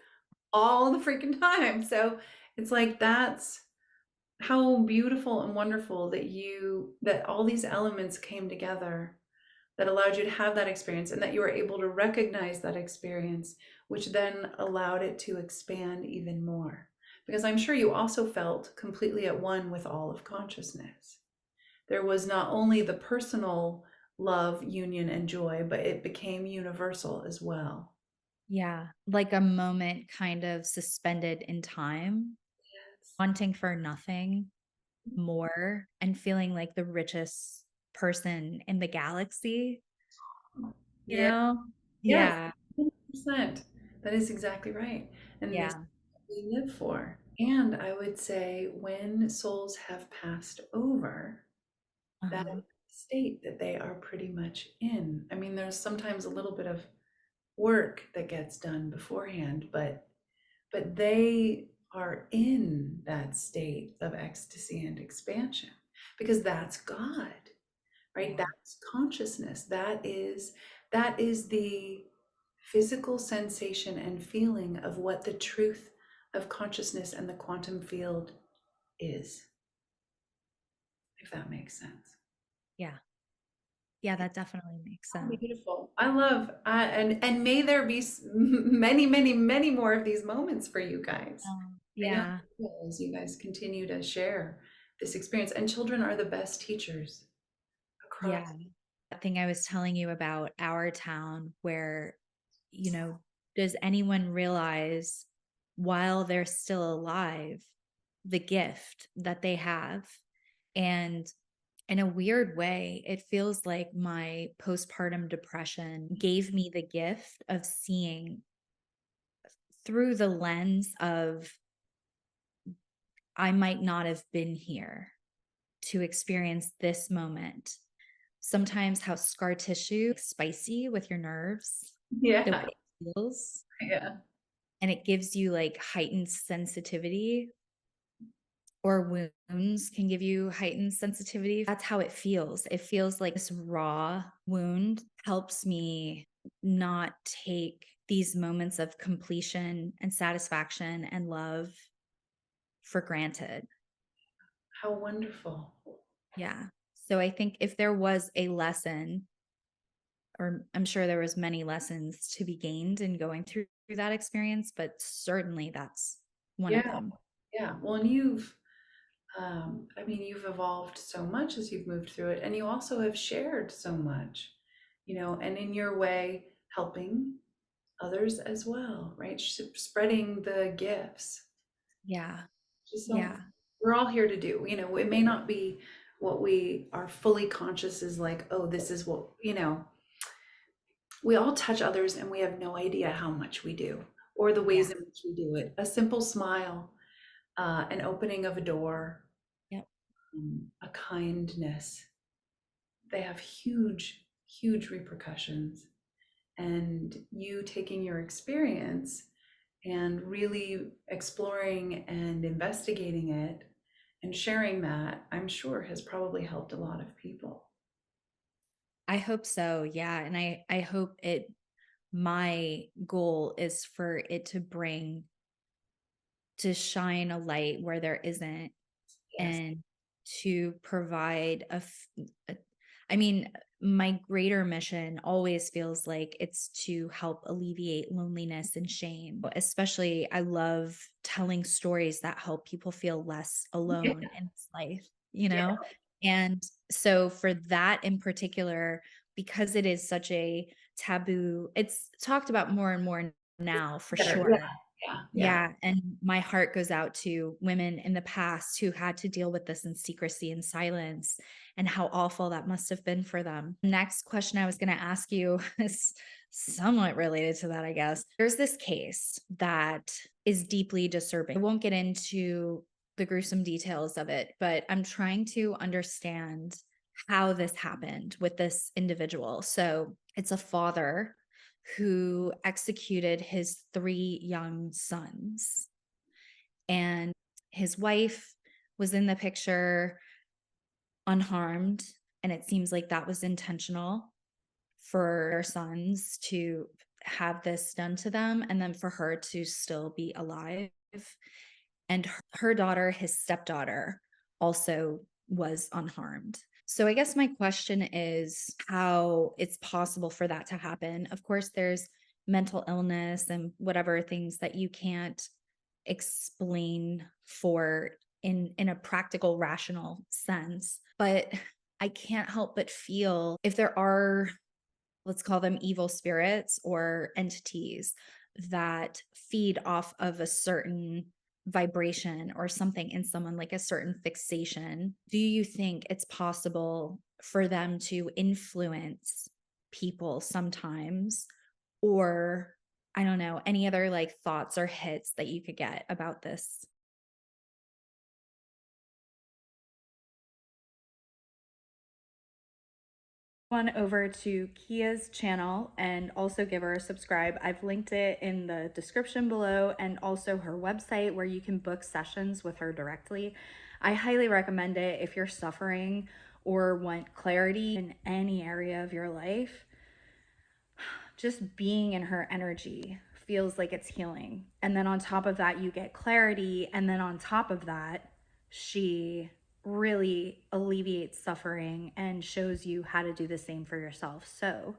all the freaking time. So it's like that's how beautiful and wonderful that all these elements came together that allowed you to have that experience and that you were able to recognize that experience, which then allowed it to expand even more. Because I'm sure you also felt completely at one with all of consciousness. There was not only the personal love, union, and joy, but it became universal as well. Yeah. Like a moment kind of suspended in time, Yes. wanting for nothing more and feeling like the richest person in the galaxy, you Yeah. know? Yes. Yeah. 100%. That is exactly right. And this is Yeah. what we live for. And I would say when souls have passed over, that Uh-huh. state that they are pretty much in. I mean, there's sometimes a little bit of work that gets done beforehand, but they are in that state of ecstasy and expansion because that's God, right? Yeah. That's consciousness. That is the physical sensation and feeling of what the truth of consciousness and the quantum field is, if that makes sense. Yeah. Yeah, that definitely makes sense. Beautiful. I love, and may there be many, many, many more of these moments for you guys. I know Yeah. as you guys continue to share this experience, and children are the best teachers across. Yeah. That thing I was telling you about our town where, you know, does anyone realize while they're still alive the gift that they have? And in a weird way, it feels like my postpartum depression gave me the gift of seeing through the lens of I might not have been here to experience this moment. Sometimes how scar tissue is spicy with your nerves, the way Yeah, it feels, yeah, and it gives you like heightened sensitivity, or wounds can give you heightened sensitivity. That's how it feels. It feels like this raw wound helps me not take these moments of completion and satisfaction and love for granted. how wonderful. Yeah. So I think if there was a lesson, or I'm sure there was many lessons to be gained in going through that experience, but certainly that's one of Yeah, them. yeah. Well, and I mean, you've evolved so much as you've moved through it, and you also have shared so much, and in your way, helping others as well, right? Spreading the gifts. Yeah. Just so Yeah. we're all here to do, it may not be what we are fully conscious is like, oh, this is what, We all touch others and we have no idea how much we do or the ways Yeah. in which we do it. A simple smile, an opening of a door, Yep. a kindness, they have huge, huge repercussions. And you taking your experience and really exploring and investigating it and sharing that, I'm sure has probably helped a lot of people. I hope so. Yeah. And I hope it, my goal is for it to shine a light where there isn't, Yes. and to provide a I mean, my greater mission always feels like it's to help alleviate loneliness and shame. Especially, I love telling stories that help people feel less Yeah. alone in this life, you Yeah. know? And so for that in particular, because it is such a taboo, it's talked about more and more now for Better. Yeah. sure. Yeah. Yeah. Yeah, and my heart goes out to women in the past who had to deal with this in secrecy and silence, and how awful that must have been for them. Next question I was going to ask you is somewhat related to that, I guess. There's this case that is deeply disturbing. I won't get into the gruesome details of it, but I'm trying to understand how this happened with this individual. So it's a father who executed his 3 young sons. And his wife was in the picture unharmed. And it seems like that was intentional for their sons to have this done to them and then for her to still be alive. And her daughter, his stepdaughter, also was unharmed. So I guess my question is how it's possible for that to happen. Of course, there's mental illness and whatever things that you can't explain for in a practical, rational sense. But I can't help but feel if there are, let's call them evil spirits or entities that feed off of a certain vibration or something in someone, like a certain fixation, do you think it's possible for them to influence people sometimes? Or I don't know, any other like thoughts or hits that you could get about this? On over to Kia's channel and also give her a subscribe. I've linked it in the description below, and also her website where you can book sessions with her directly. I highly recommend it if you're suffering or want clarity in any area of your life. Just being in her energy feels like it's healing. And then on top of that, you get clarity. And then on top of that, she really alleviates suffering and shows you how to do the same for yourself. So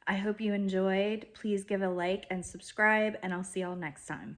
I hope you enjoyed. Please give a like and subscribe, and I'll see y'all next time.